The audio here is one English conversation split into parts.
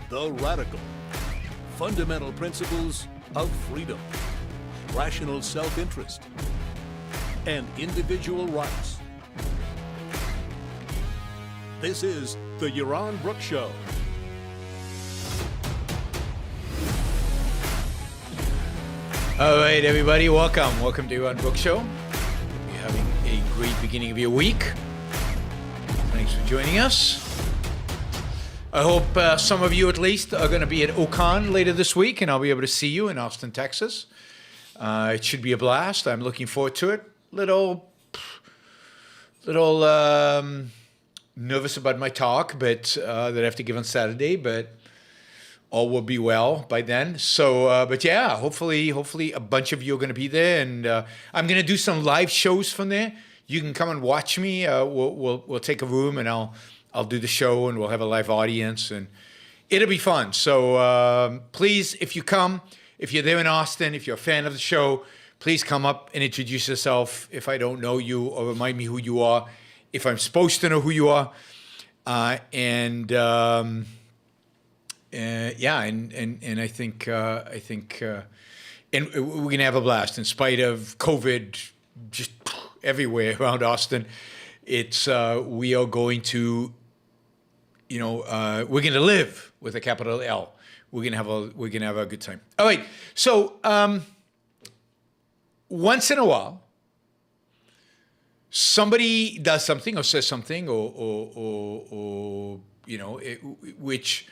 The Radical. Fundamental principles of freedom, rational self-interest, and individual rights. This is the Yaron Brook Show. All right, everybody, welcome. Welcome to Yaron Brook Show. You're having a great beginning of your week. Thanks for joining us. I hope some of you at least are going to be at Ocon later this week, and I'll be able to see you in Austin, Texas. It should be a blast. I'm looking forward to it. Little nervous about my talk, but that I have to give on Saturday, but all will be well by then. So, but yeah, hopefully a bunch of you are going to be there, and I'm going to do some live shows from there. You can come and watch me. We'll take a room, and I'll do the show, and we'll have a live audience, and it'll be fun. So please, if you come, if you're there in Austin, if you're a fan of the show, please come up and introduce yourself if I don't know you, or remind me who you are, if I'm supposed to know who you are. Yeah, and I think and we're gonna have a blast in spite of COVID just everywhere around Austin. It's we are going to, we're gonna live with a capital L. We're gonna have a good time. All right. So once in a while, somebody does something or says something or which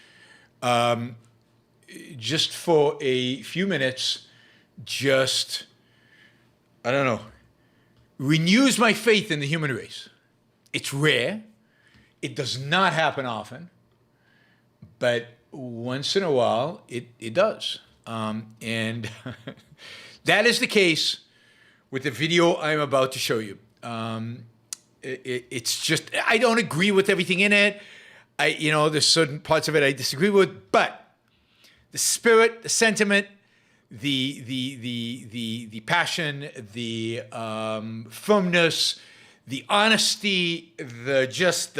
just for a few minutes, just, I don't know, renews my faith in the human race. It's rare. It does not happen often, but once in a while, it does. And that is the case with the video I'm about to show you. It's just, I don't agree with everything in it. There's certain parts of it I disagree with, but the spirit, the sentiment, the passion, the firmness, the honesty, you just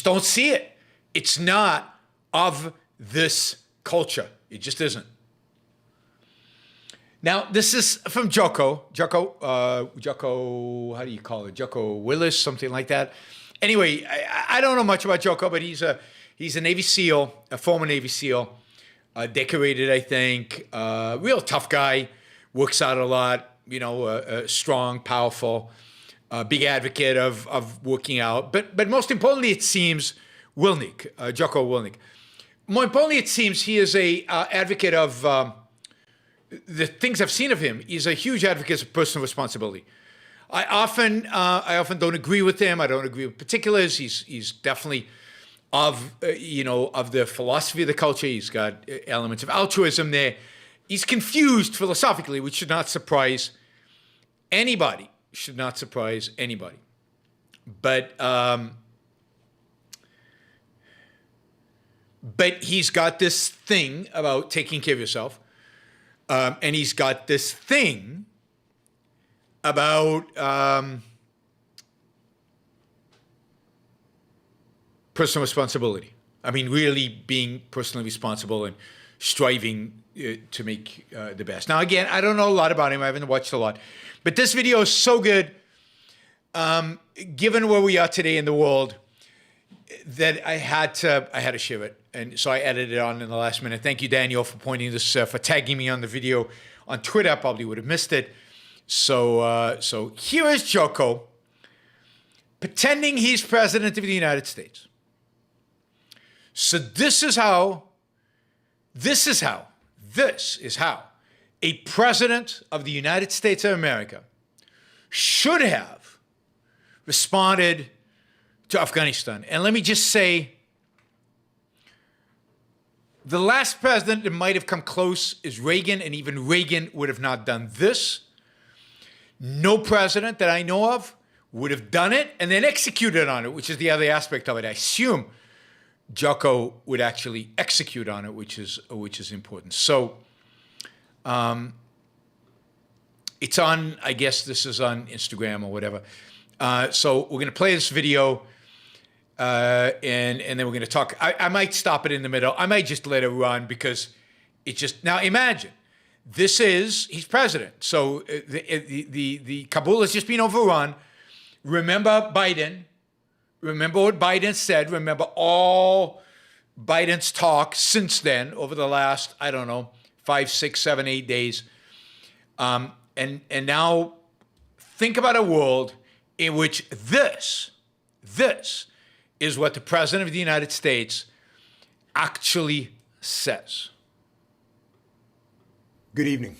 don't see it. It's not of this culture. It just isn't. Now, this is from Jocko. Jocko, how do you call it? Jocko Willis, something like that. Anyway, I don't know much about Jocko, but he's a Navy SEAL, a former Navy SEAL, decorated, I think, real tough guy, works out a lot, strong, powerful, big advocate of working out. But most importantly, it seems Jocko Willink. More importantly, it seems he is a advocate of the things I've seen of him. He's a huge advocate of personal responsibility. I often don't agree with him. I don't agree with particulars. He's definitely of the philosophy of the culture. He's got elements of altruism there. He's confused philosophically, which should not surprise anybody. But he's got this thing about taking care of yourself. And he's got this thing about personal responsibility. I mean, really being personally responsible and striving to make the best. Now, again, I don't know a lot about him. I haven't watched a lot. But this video is so good, given where we are today in the world, that I had to share it. And so I edited it on in the last minute. Thank you, Daniel, for pointing this, for tagging me on the video on Twitter. I probably would have missed it. So here is Jocko pretending he's president of the United States. So this is how a president of the United States of America should have responded to Afghanistan. And let me just say, the last president that might have come close is Reagan, and even Reagan would have not done this. No president that I know of would have done it and then executed on it, which is the other aspect of it. I assume Jocko would actually execute on it, which is important. So it's on, I guess this is on Instagram or whatever. So we're going to play this video. and then we're going to talk. I might stop it in the middle. I might just let it run because it's just now. Imagine he's president, so the Kabul has just been overrun. Remember Biden. Remember what Biden said. Remember all Biden's talk since then over the last, I don't know, 5, 6, 7, 8 days. And now think about a world in which this is what the President of the United States actually says. Good evening.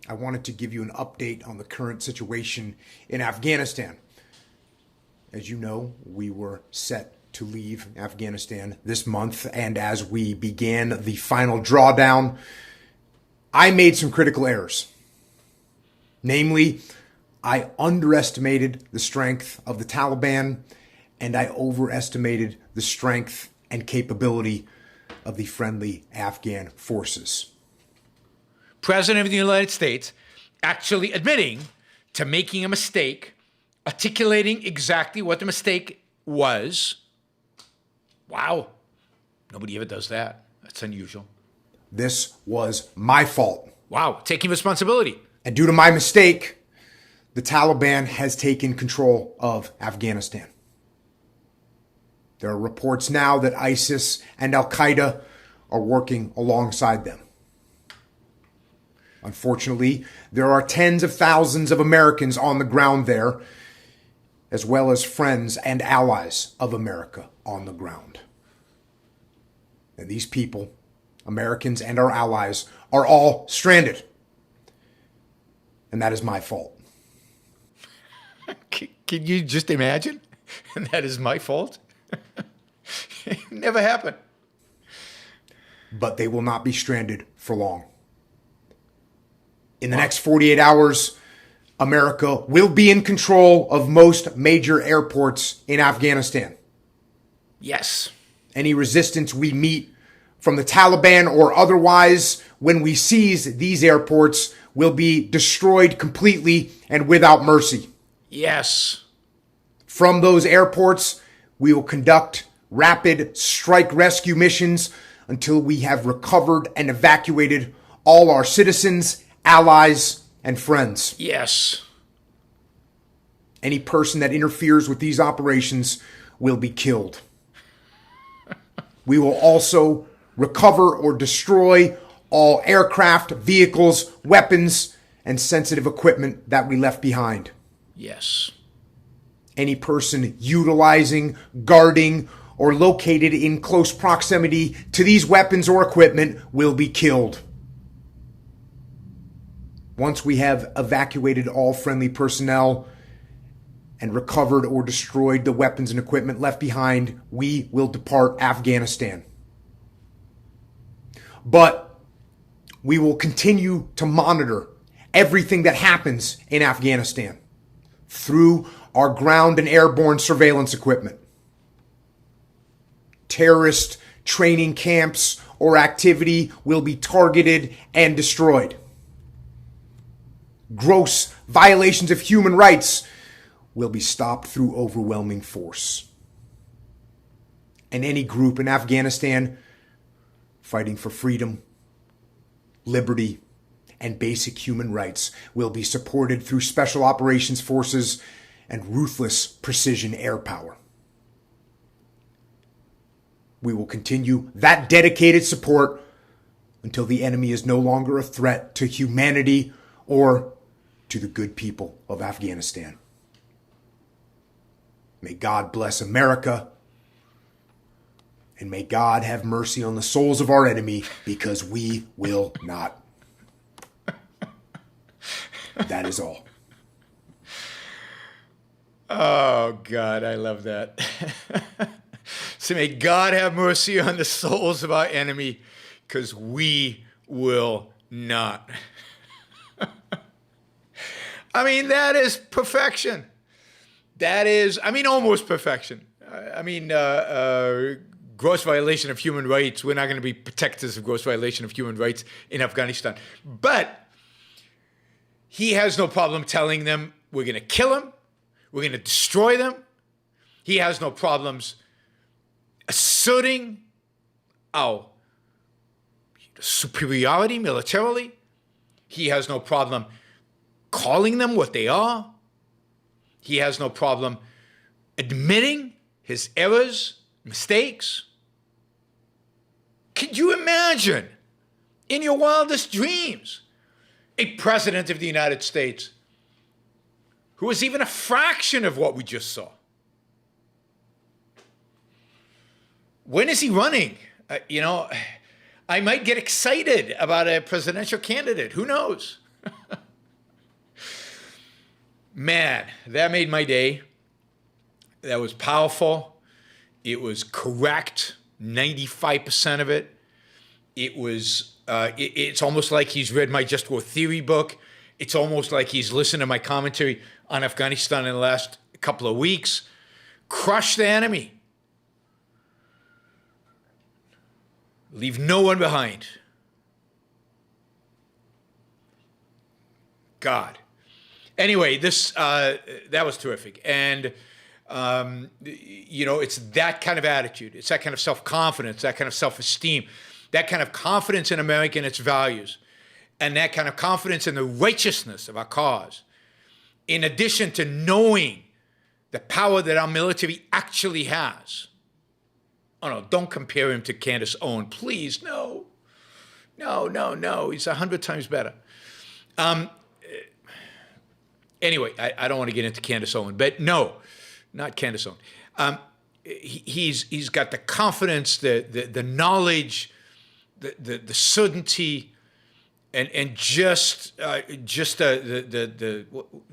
I wanted to give you an update on the current situation in Afghanistan. As you know, we were set to leave Afghanistan this month, and as we began the final drawdown, I made some critical errors. Namely, I underestimated the strength of the Taliban, and I overestimated the strength and capability of the friendly Afghan forces. President of the United States actually admitting to making a mistake, articulating exactly what the mistake was. Wow. Nobody ever does that. That's unusual. This was my fault. Wow. Taking responsibility. And due to my mistake, the Taliban has taken control of Afghanistan. There are reports now that ISIS and Al-Qaeda are working alongside them. Unfortunately, there are tens of thousands of Americans on the ground there, as well as friends and allies of America on the ground. And these people, Americans and our allies, are all stranded. And that is my fault. Can you just imagine? And that is my fault? It never happened. But they will not be stranded for long. In the next 48 hours, America will be in control of most major airports in Afghanistan. Yes. Any resistance we meet from the Taliban or otherwise when we seize these airports will be destroyed completely and without mercy. Yes. From those airports, we will conduct rapid strike rescue missions until we have recovered and evacuated all our citizens, allies, and friends. Yes. Any person that interferes with these operations will be killed. We will also recover or destroy all aircraft, vehicles, weapons, and sensitive equipment that we left behind. Yes. Any person utilizing, guarding, or located in close proximity to these weapons or equipment will be killed. Once we have evacuated all friendly personnel and recovered or destroyed the weapons and equipment left behind, we will depart Afghanistan. But we will continue to monitor everything that happens in Afghanistan through our ground and airborne surveillance equipment. Terrorist training camps or activity will be targeted and destroyed. Gross violations of human rights will be stopped through overwhelming force. And any group in Afghanistan fighting for freedom, liberty, and basic human rights will be supported through special operations forces and ruthless precision air power. We will continue that dedicated support until the enemy is no longer a threat to humanity or to the good people of Afghanistan. May God bless America, and may God have mercy on the souls of our enemy, because we will not. That is all. Oh, God, I love that. So may God have mercy on the souls of our enemy, because we will not. I mean, that is perfection. That is, almost perfection. Gross violation of human rights. We're not going to be protectors of gross violation of human rights in Afghanistan. But he has no problem telling them we're going to kill them, we're going to destroy them. He has no problems asserting our superiority militarily. He has no problem calling them what they are. He has no problem admitting his errors, mistakes. Could you imagine, in your wildest dreams, a president of the United States who is even a fraction of what we just saw? When is he running? I might get excited about a presidential candidate. Who knows? Man, that made my day. That was powerful. It was correct, 95% of it. It was. It's almost like he's read my Just War Theory book. It's almost like he's listened to my commentary on Afghanistan in the last couple of weeks. Crush the enemy. Leave no one behind. God. Anyway, that was terrific. And, it's that kind of attitude. It's that kind of self-confidence, that kind of self-esteem, that kind of confidence in America and its values, and that kind of confidence in the righteousness of our cause, in addition to knowing the power that our military actually has. Oh, no, don't compare him to Candace Owen. Please, no. No. He's 100 times better. Anyway, I don't want to get into Candace Owen, but no, not Candace Owen. He's got the confidence, the knowledge, the certainty, and just the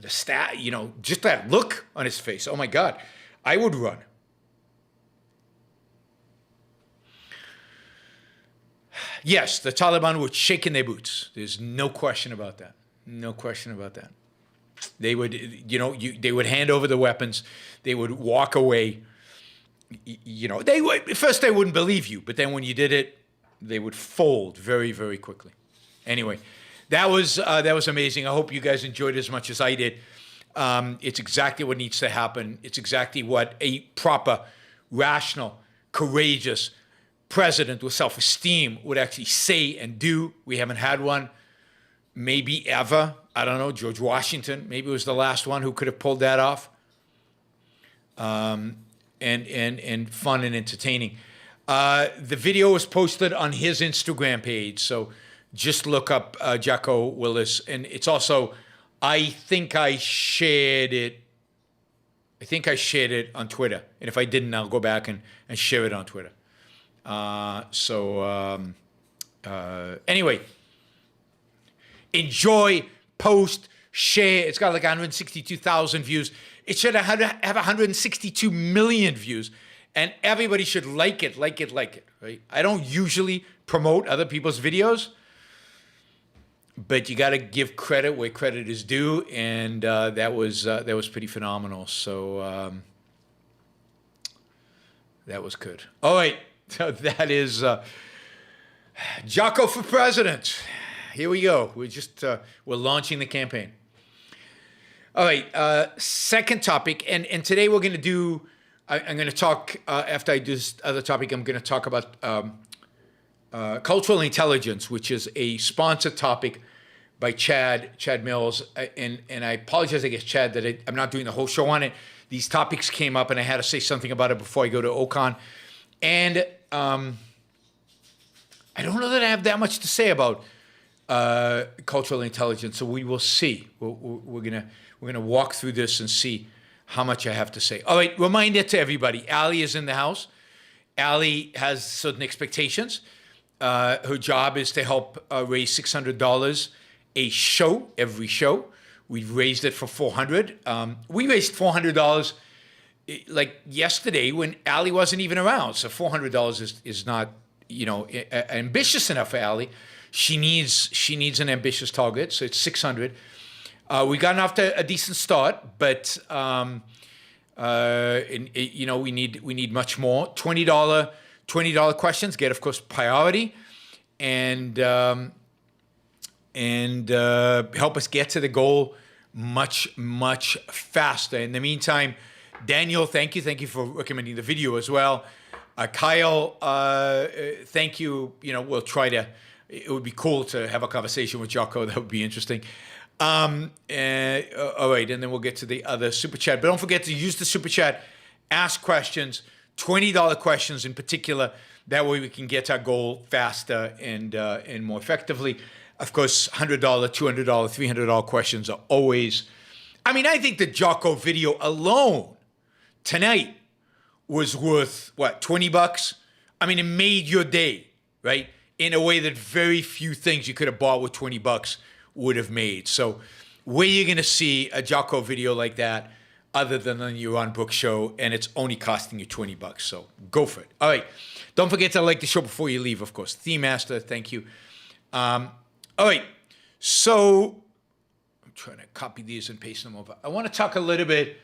stat, just that look on his face. Oh my God, I would run. Yes, the Taliban were shaking their boots. There's no question about that. No question about that. They would, they would hand over the weapons. They would walk away. They would, first they wouldn't believe you, but then when you did it, they would fold very, very quickly. Anyway, that was amazing. I hope you guys enjoyed it as much as I did. It's exactly what needs to happen. It's exactly what a proper, rational, courageous president with self-esteem would actually say and do. We haven't had one, maybe ever. I don't know, George Washington, maybe was the last one who could have pulled that off. And fun and entertaining. The video was posted on his Instagram page, so just look up Jocko Willis. And it's also, I think I shared it on Twitter. And if I didn't, I'll go back and share it on Twitter. Anyway, enjoy, post, share. It's got like 162,000 views. It should have 162 million views, and everybody should like it, right? I don't usually promote other people's videos, but you got to give credit where credit is due, and that was pretty phenomenal. So that was good. All right. So that is Jocko for president. Here we go. We're launching the campaign. All right. Second topic, and today we're going to do. I'm going to talk after I do this other topic. I'm going to talk about cultural intelligence, which is a sponsored topic by Chad Mills. And I apologize, I guess, Chad, that I'm not doing the whole show on it. These topics came up, and I had to say something about it before I go to Ocon. And I don't know that I have that much to say about cultural intelligence, so we will see. We're gonna walk through this and see how much I have to say. All right, reminder to everybody: Allie is in the house. Allie has certain expectations. Her job is to help raise $600 a show, every show. We've raised it for $400. We raised $400 like yesterday when Allie wasn't even around. So $400 is not, ambitious enough for Allie. She needs an ambitious target, so it's $600. We gotten off to a decent start, but we need much more. $20 questions get, of course, priority, and help us get to the goal much faster. In the meantime, Daniel, thank you. Thank you for recommending the video as well. Kyle, thank you. We'll try to, it would be cool to have a conversation with Jocko. That would be interesting. All right, and then we'll get to the other super chat. But don't forget to use the super chat, ask questions, $20 questions in particular. That way we can get our goal faster and more effectively. Of course, $100, $200, $300 questions are always. I think the Jocko video alone tonight was worth, what, $20? It made your day, right? In a way that very few things you could have bought with $20 would have made. So where you're going to see a Jocko video like that other than on your Ron Brooks show, and it's only costing you $20. So go for it. All right. Don't forget to like the show before you leave, of course. Theme Master, thank you. All right. So I'm trying to copy these and paste them over. I want to talk a little bit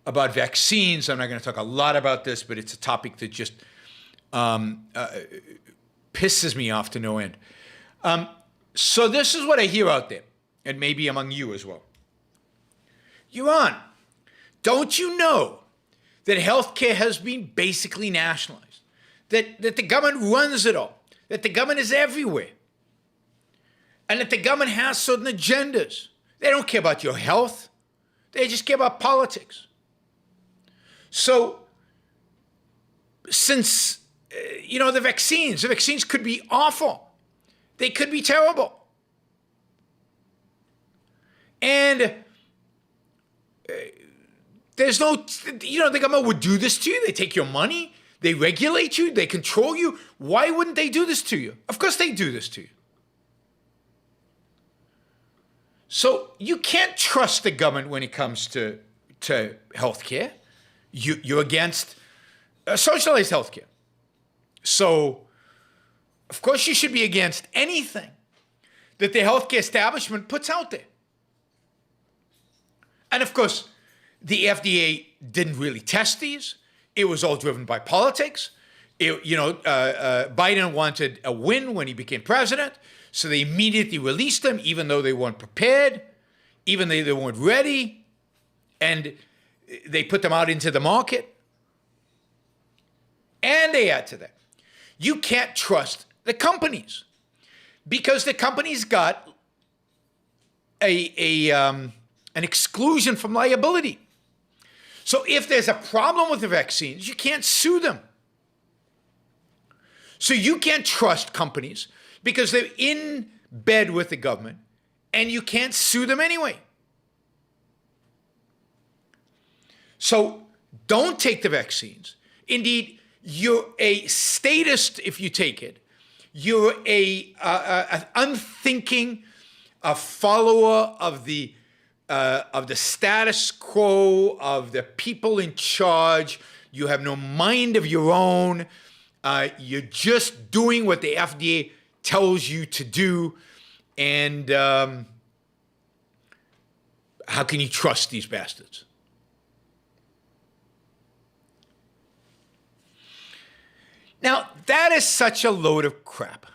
about vaccines. I'm not going to talk a lot about this, but it's a topic that just pisses me off to no end. So this is what I hear out there, and maybe among you as well. Yuan, don't you know that healthcare has been basically nationalized? That the government runs it all, that the government is everywhere, and that the government has certain agendas. They don't care about your health. They just care about politics. So, since, the vaccines could be awful. They could be terrible. And there's no, the government would do this to you. They take your money. They regulate you. They control you. Why wouldn't they do this to you? Of course they do this to you. So you can't trust the government when it comes to healthcare. You're against socialized healthcare. So, of course, you should be against anything that the healthcare establishment puts out there. And of course, the FDA didn't really test these. It was all driven by politics. Biden wanted a win when he became president, so they immediately released them, even though they weren't prepared, even though they weren't ready, and they put them out into the market. And they add to that, you can't trust the companies because the companies got an exclusion from liability. So if there's a problem with the vaccines, you can't sue them. So you can't trust companies because they're in bed with the government, and you can't sue them anyway. So don't take the vaccines. Indeed, you're a statist if you take it. You're an unthinking, a follower of the status quo, of the people in charge. You have no mind of your own. You're just doing what the FDA tells you to do. And how can you trust these bastards? Now, that is such a load of crap.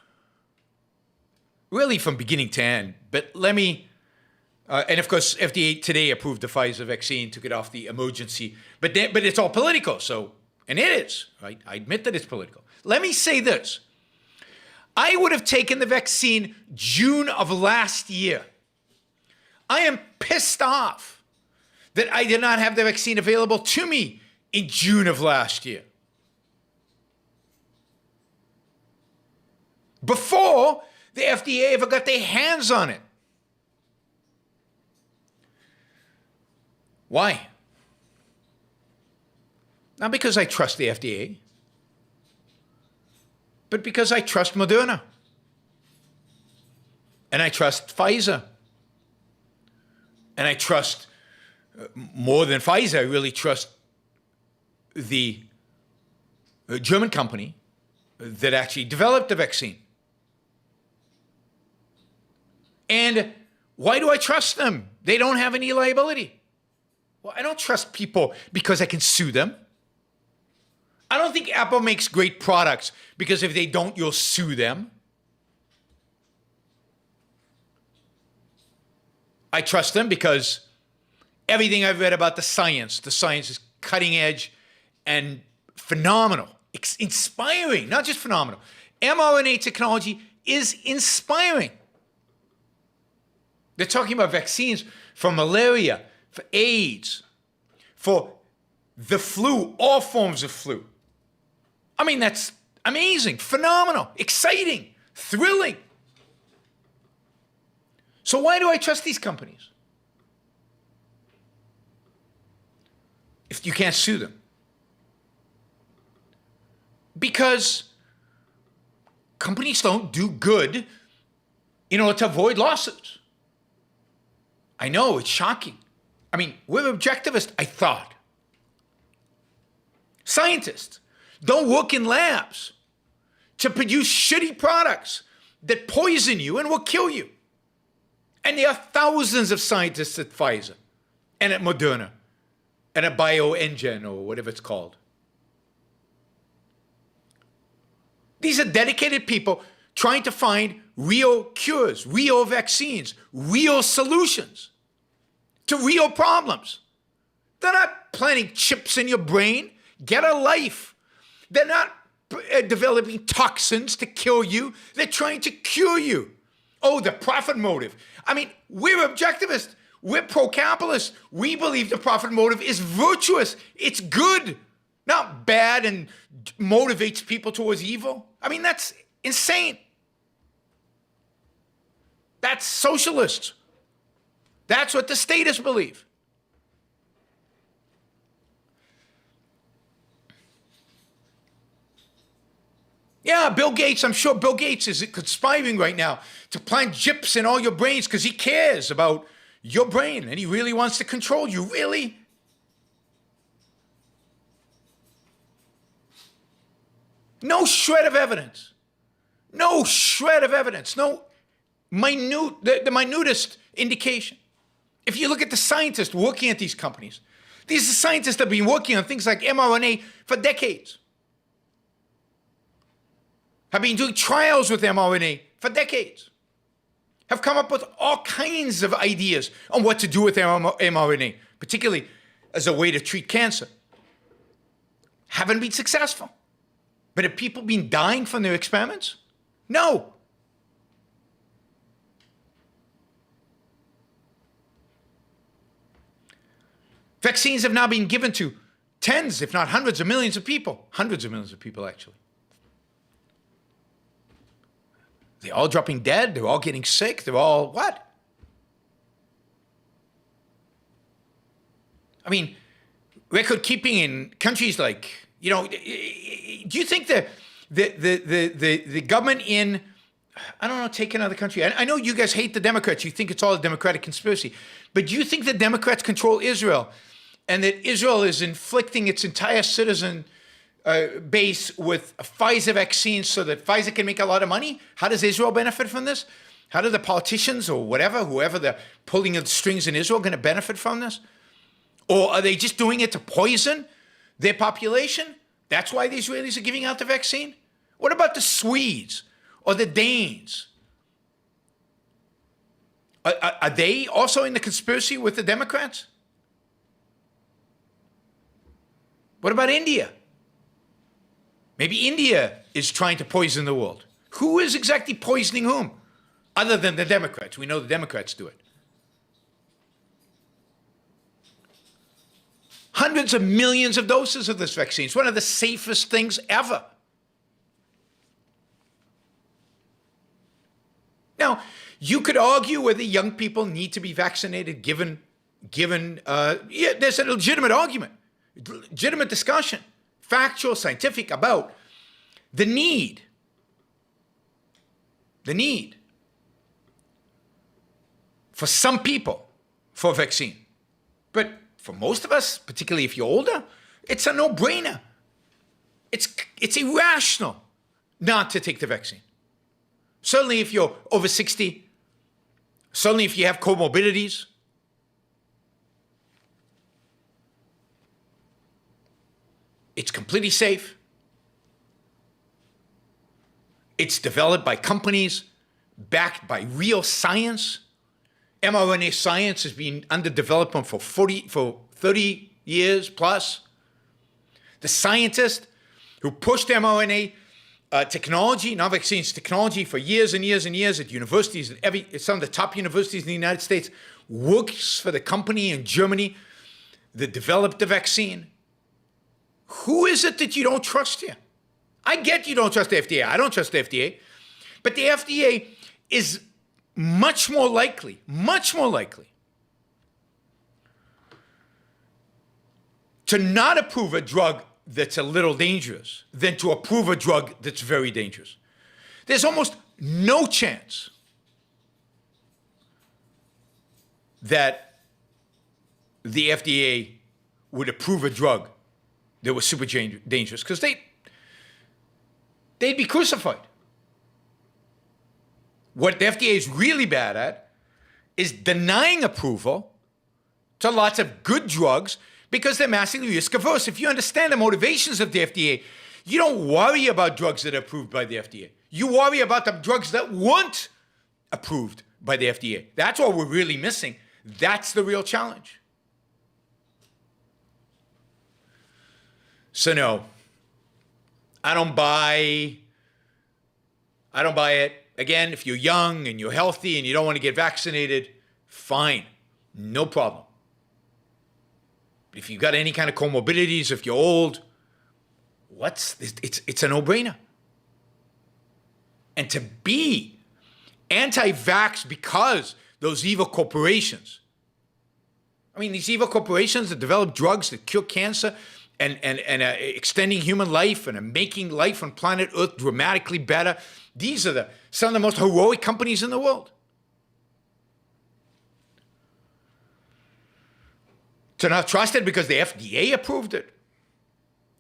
Really from beginning to end. But let me... and of course, FDA today approved the Pfizer vaccine, took it off the emergency. But it's all political, so... And it is, right? I admit that it's political. Let me say this. I would have taken the vaccine June of last year. I am pissed off that I did not have the vaccine available to me in June of last year. Before the FDA ever got their hands on it. Why? Not because I trust the FDA, but because I trust Moderna. And I trust Pfizer. And I trust, more than Pfizer, I really trust the German company that actually developed the vaccine. And why do I trust them? They don't have any liability. Well, I don't trust people because I can sue them. I don't think Apple makes great products because if they don't, you'll sue them. I trust them because everything I've read about the science is cutting edge and phenomenal, inspiring, not just phenomenal. mRNA technology is inspiring. They're talking about vaccines for malaria, for AIDS, for the flu, all forms of flu. I mean, that's amazing, phenomenal, exciting, thrilling. So why do I trust these companies? If you can't sue them. Because companies don't do good in order to avoid lawsuits. I know, it's shocking. I mean, we're objectivists, I thought. Scientists don't work in labs to produce shitty products that poison you and will kill you. And there are thousands of scientists at Pfizer and at Moderna and at BioEngine or whatever it's called. These are dedicated people trying to find real cures, real vaccines, real solutions to real problems. They're not planting chips in your brain. Get a life. They're not developing toxins to kill you. They're trying to cure you. Oh, the profit motive. I mean, we're objectivists. We're pro-capitalist. We believe the profit motive is virtuous. It's good, not bad and motivates people towards evil. I mean, that's insane. That's socialists. That's what the statists believe. Yeah, Bill Gates, I'm sure Bill Gates is conspiring right now to plant chips in all your brains because he cares about your brain and he really wants to control you. Really? No shred of evidence. No shred of evidence. No the minutest indication. If you look at the scientists working at these companies, these are scientists that have been working on things like mRNA for decades. Have been doing trials with mRNA for decades. Have come up with all kinds of ideas on what to do with mRNA, particularly as a way to treat cancer. Haven't been successful. But have people been dying from their experiments? No. Vaccines have now been given to tens, if not hundreds of millions of people. Hundreds of millions of people, actually. They're all dropping dead. They're all getting sick. They're all what? I mean, record keeping in countries like, do you think the government in, I don't know, take another country. I know you guys hate the Democrats. You think it's all a Democratic conspiracy. But do you think the Democrats control Israel and that Israel is inflicting its entire citizen base with Pfizer vaccines so that Pfizer can make a lot of money? How does Israel benefit from this? How do the politicians or whoever they're pulling the strings in Israel going to benefit from this? Or are they just doing it to poison their population? That's why the Israelis are giving out the vaccine? What about the Swedes or the Danes? Are they also in the conspiracy with the Democrats? What about India? Maybe India is trying to poison the world. Who is exactly poisoning whom? Other than the Democrats. We know the Democrats do it. Hundreds of millions of doses of this vaccine. It's one of the safest things ever. Now, you could argue whether young people need to be vaccinated given there's a legitimate argument, legitimate discussion, factual, scientific, about the need for some people for a vaccine. But for most of us, particularly if you're older, it's a no-brainer. It's irrational not to take the vaccine. Certainly if you're over 60, certainly if you have comorbidities. It's completely safe. It's developed by companies, backed by real science. mRNA science has been under development for 30 years plus. The scientists who pushed mRNA technology, not vaccines, technology for years and years and years at universities, at some of the top universities in the United States, works for the company in Germany that developed the vaccine. Who is it that you don't trust here? I get you don't trust the FDA. I don't trust the FDA. But the FDA is much more likely to not approve a drug that's a little dangerous than to approve a drug that's very dangerous. There's almost no chance that the FDA would approve a drug that was super dangerous, because they'd be crucified. What the FDA is really bad at is denying approval to lots of good drugs because they're massively risk averse. If you understand the motivations of the FDA, you don't worry about drugs that are approved by the FDA. You worry about the drugs that weren't approved by the FDA. That's what we're really missing. That's the real challenge. So no, I don't buy it. Again, if you're young and you're healthy and you don't want to get vaccinated, fine, no problem. If you've got any kind of comorbidities, if you're old, it's a no-brainer. And to be anti-vax because those evil corporations, I mean, these evil corporations that develop drugs that cure cancer and extending human life and are making life on planet Earth dramatically better, these are some of the most heroic companies in the world. To not trust it because the FDA approved it.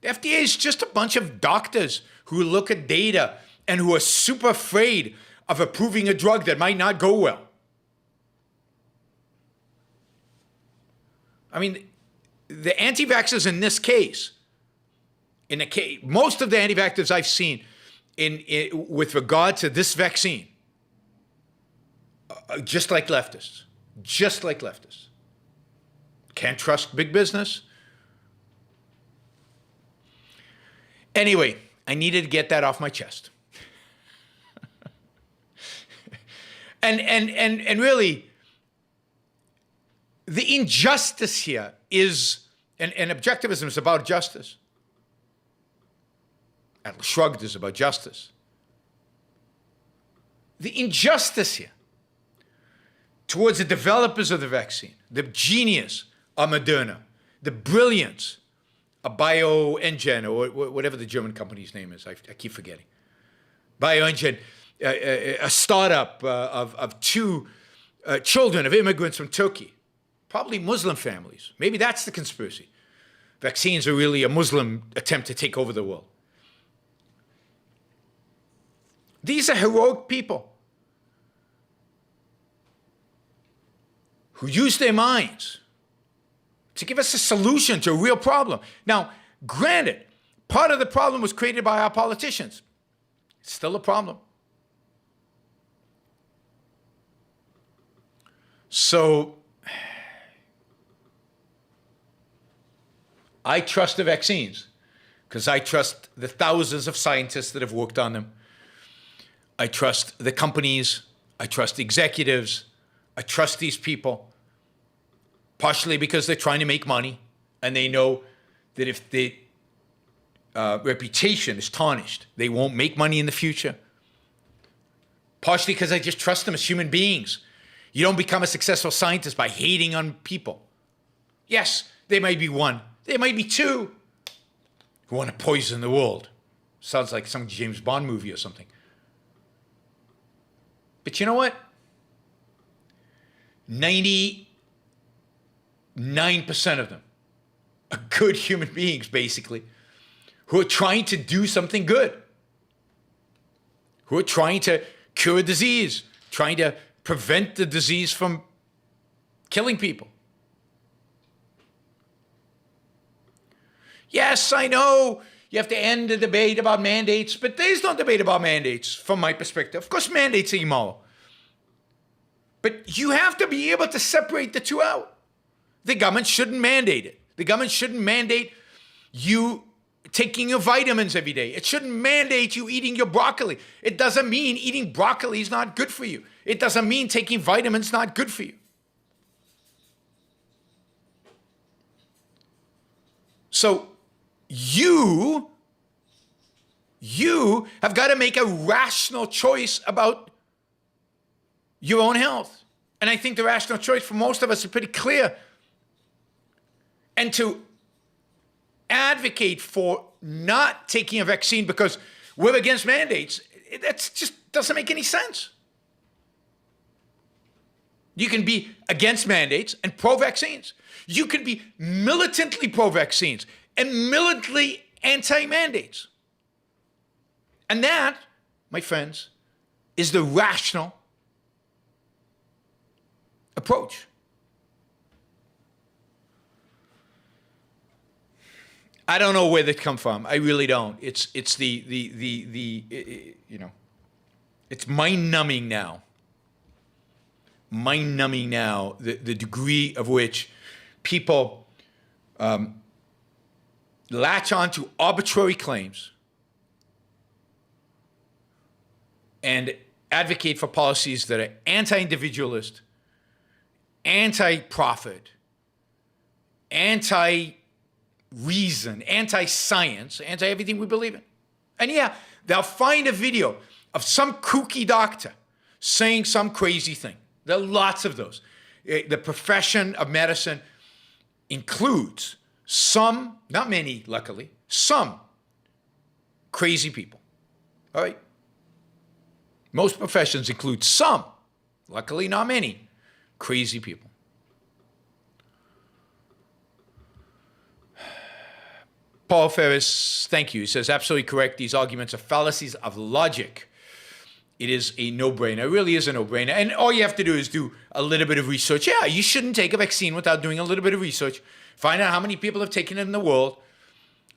The FDA is just a bunch of doctors who look at data and who are super afraid of approving a drug that might not go well. I mean, the anti-vaxxers in this case, most of the anti-vaxxers I've seen with regard to this vaccine, just like leftists. Can't trust big business. Anyway, I needed to get that off my chest. and really, the injustice here is, and objectivism is about justice. Atlas Shrugged is about justice. The injustice here towards the developers of the vaccine, the genius of Moderna, the brilliance of BioNTech, or whatever the German company's name is, I keep forgetting. BioNTech, a startup of two children of immigrants from Turkey, probably Muslim families. Maybe that's the conspiracy. Vaccines are really a Muslim attempt to take over the world. These are heroic people who use their minds to give us a solution to a real problem. Now, granted, part of the problem was created by our politicians. It's still a problem. So, I trust the vaccines because I trust the thousands of scientists that have worked on them. I trust the companies. I trust the executives. I trust these people, partially because they're trying to make money and they know that if the reputation is tarnished, they won't make money in the future. Partially because I just trust them as human beings. You don't become a successful scientist by hating on people. Yes, there might be one. There might be two who want to poison the world. Sounds like some James Bond movie or something. But you know what? 99% of them are good human beings, basically, who are trying to do something good, who are trying to cure a disease, trying to prevent the disease from killing people. Yes, I know you have to end the debate about mandates, but there's no debate about mandates from my perspective. Of course, mandates are immoral. But you have to be able to separate the two out. The government shouldn't mandate it. The government shouldn't mandate you taking your vitamins every day. It shouldn't mandate you eating your broccoli. It doesn't mean eating broccoli is not good for you. It doesn't mean taking vitamins not good for you. So you have got to make a rational choice about your own health. And I think the rational choice for most of us is pretty clear. And to advocate for not taking a vaccine because we're against mandates, that just doesn't make any sense. You can be against mandates and pro-vaccines. You can be militantly pro-vaccines and militantly anti-mandates. And that, my friends, is the rational approach. I don't know where that come from. I really don't. It's it's mind-numbing now. Mind-numbing now, the degree of which people latch on to arbitrary claims and advocate for policies that are anti-individualist, anti-profit, anti-reason, anti-science, anti-everything we believe in. And yeah, they'll find a video of some kooky doctor saying some crazy thing. There are lots of those. The profession of medicine includes some, not many, luckily, some crazy people. All right? Most professions include some, luckily not many, crazy people. Paul Ferris, thank you. He says, absolutely correct. These arguments are fallacies of logic. It is a no-brainer. It really is a no-brainer. And all you have to do is do a little bit of research. Yeah, you shouldn't take a vaccine without doing a little bit of research. Find out how many people have taken it in the world.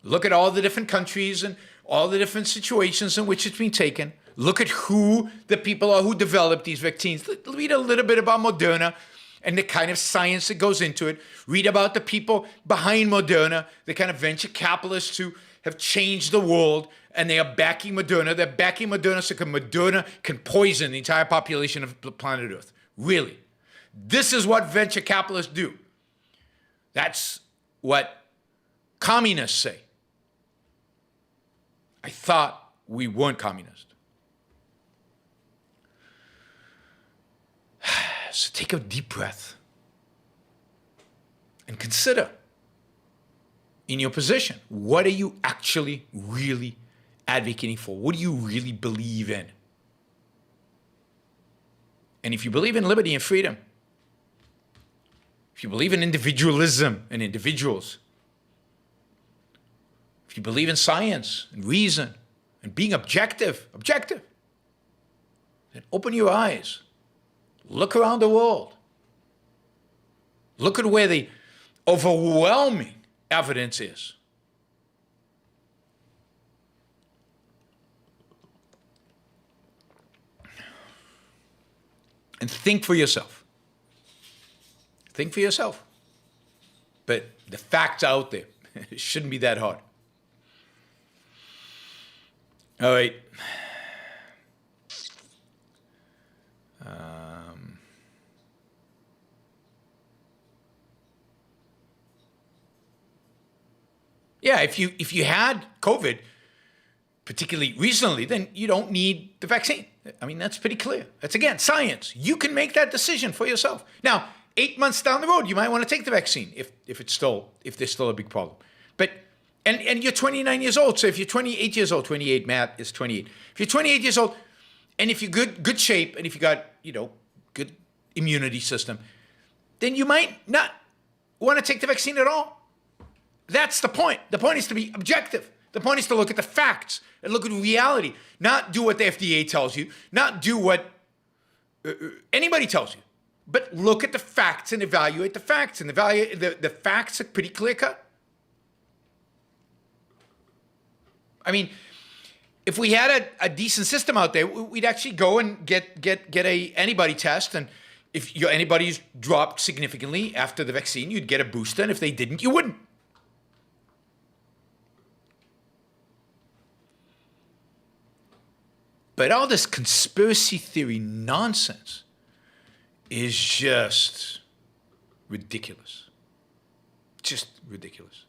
Look at all the different countries and all the different situations in which it's been taken. Look at who the people are who developed these vaccines. Read a little bit about Moderna and the kind of science that goes into it. Read about the people behind Moderna, the kind of venture capitalists who have changed the world, and they are backing Moderna. They're backing Moderna so Moderna can poison the entire population of the planet Earth. Really. This is what venture capitalists do. That's what communists say. I thought we weren't communist. So take a deep breath and consider in your position, what are you actually really advocating for? What do you really believe in? And if you believe in liberty and freedom, if you believe in individualism and individuals, if you believe in science and reason and being objective, then open your eyes. Look around the world. Look at where the overwhelming evidence is. And think for yourself. Think for yourself. But the facts out there, it shouldn't be that hard. All right. Yeah, if you had COVID, particularly recently, then you don't need the vaccine. I mean, that's pretty clear. That's, again, science. You can make that decision for yourself. Now, 8 months down the road, you might want to take the vaccine if there's still a big problem. But and you're 29 years old, so if you're 28 years old, 28, Matt is 28. If you're 28 years old, and if you're good shape, and if you got good immunity system, then you might not want to take the vaccine at all. That's the point. The point is to be objective. The point is to look at the facts and look at reality, not do what the FDA tells you, not do what anybody tells you, but look at the facts and evaluate the facts. And the facts are pretty clear cut. I mean, if we had a decent system out there, we'd actually go and get a antibody test, and if your antibodies dropped significantly after the vaccine, you'd get a booster, and if they didn't, you wouldn't. But all this conspiracy theory nonsense is just ridiculous. Just ridiculous.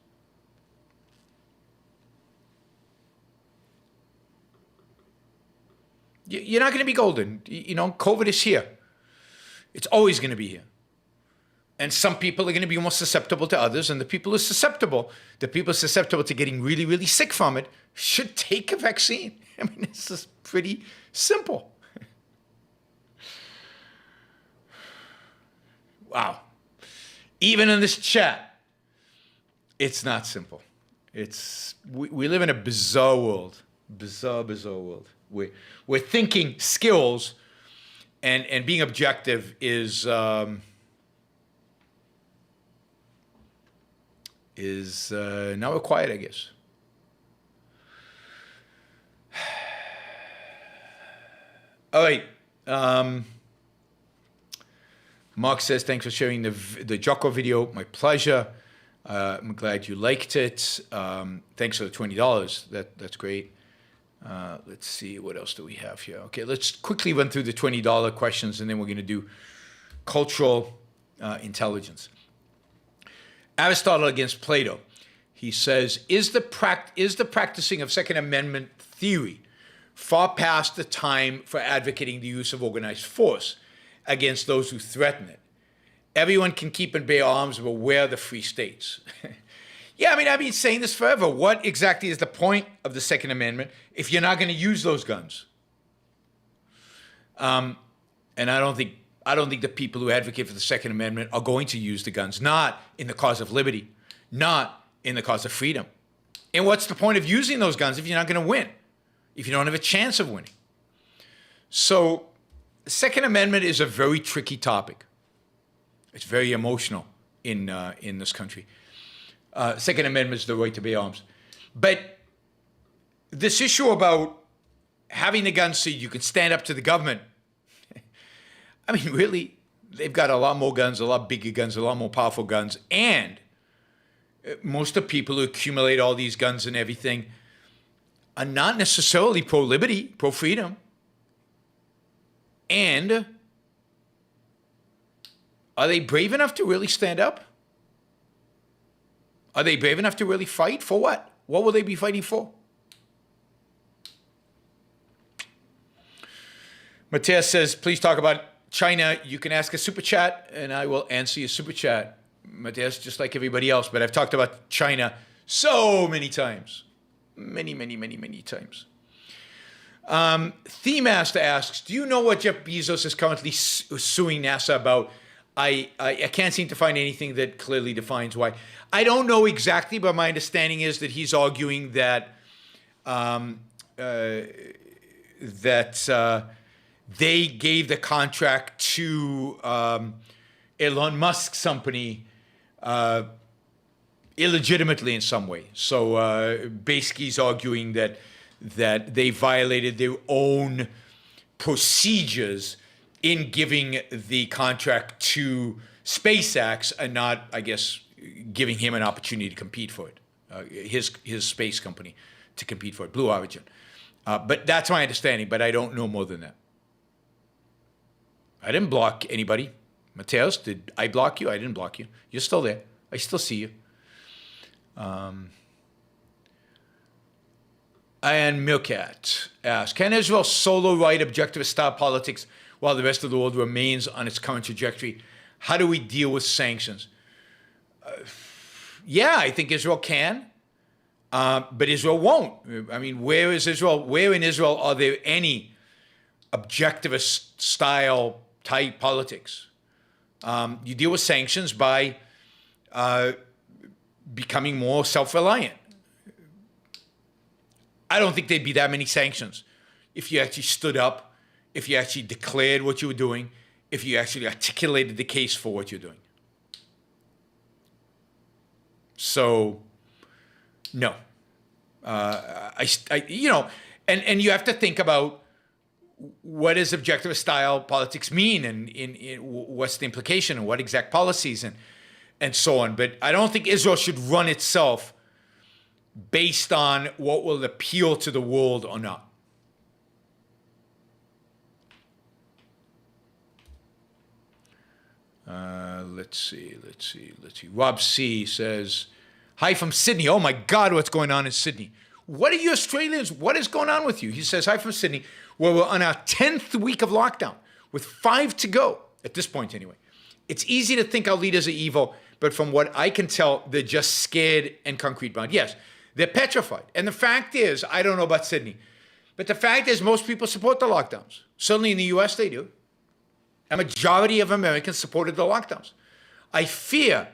You're not going to be golden. You know, COVID is here. It's always going to be here. And some people are going to be more susceptible to others, and the people susceptible to getting really, really sick from it should take a vaccine. I mean, it's just pretty simple. Wow. Even in this chat, it's not simple. We live in a bizarre world. Bizarre world. We're thinking skills and being objective is not required, I guess. All right. Mark says, thanks for sharing the Jocko video. My pleasure. I'm glad you liked it. Thanks for the $20. That's great. Let's see, what else do we have here? Okay, let's quickly run through the $20 questions, and then we're going to do cultural intelligence. Aristotle against Plato. He says, is the practicing of Second Amendment theory far past the time for advocating the use of organized force against those who threaten it? Everyone can keep and bear arms, but where are the free states? Yeah, I mean, I've been saying this forever. What exactly is the point of the Second Amendment if you're not going to use those guns? And I don't think the people who advocate for the Second Amendment are going to use the guns, not in the cause of liberty, not in the cause of freedom. And what's the point of using those guns if you're not going to win, if you don't have a chance of winning? So the Second Amendment is a very tricky topic. It's very emotional in this country. Second Amendment is the right to bear arms. But this issue about having the guns so you can stand up to the government, I mean, really, they've got a lot more guns, a lot bigger guns, a lot more powerful guns. And most of the people who accumulate all these guns and everything are not necessarily pro-liberty, pro-freedom. And are they brave enough to really stand up? Are they brave enough to really fight? For what? What will they be fighting for? Matthias says, please talk about China. You can ask a super chat, and I will answer your super chat. Matthias, just like everybody else, but I've talked about China so many times. Many times. Theme Master asks, do you know what Jeff Bezos is currently suing NASA about? I can't seem to find anything that clearly defines why. I don't know exactly, but my understanding is that he's arguing that they gave the contract to Elon Musk's company illegitimately in some way. So basically, he's arguing that they violated their own procedures in giving the contract to SpaceX and not, I guess, giving him an opportunity to compete for it, his space company to compete for it, Blue Origin. But that's my understanding, but I don't know more than that. I didn't block anybody. Mateos, did I block you? I didn't block you. You're still there. I still see you. And Milkat asks, can Israel solo right objectivist style politics while the rest of the world remains on its current trajectory? How do we deal with sanctions? Yeah, I think Israel can, but Israel won't. I mean, where is Israel? Where in Israel are there any objectivist style type politics? You deal with sanctions by becoming more self-reliant. I don't think there'd be that many sanctions if you actually stood up, if you actually declared what you were doing, if you actually articulated the case for what you're doing. So, no. And you have to think about what does objective style politics mean, and in what's the implication, and what exact policies, and so on. But I don't think Israel should run itself based on what will appeal to the world or not. Let's see. Rob C says, hi from Sydney. Oh my God, what's going on in Sydney? What are you Australians? What is going on with you? He says, hi from Sydney, where we're on our 10th week of lockdown with 5 to go, at this point anyway. It's easy to think our leaders are evil, but from what I can tell, they're just scared and concrete bound. Yes, they're petrified. And the fact is, I don't know about Sydney, but the fact is most people support the lockdowns. Certainly in the US they do. A majority of Americans supported the lockdowns. I fear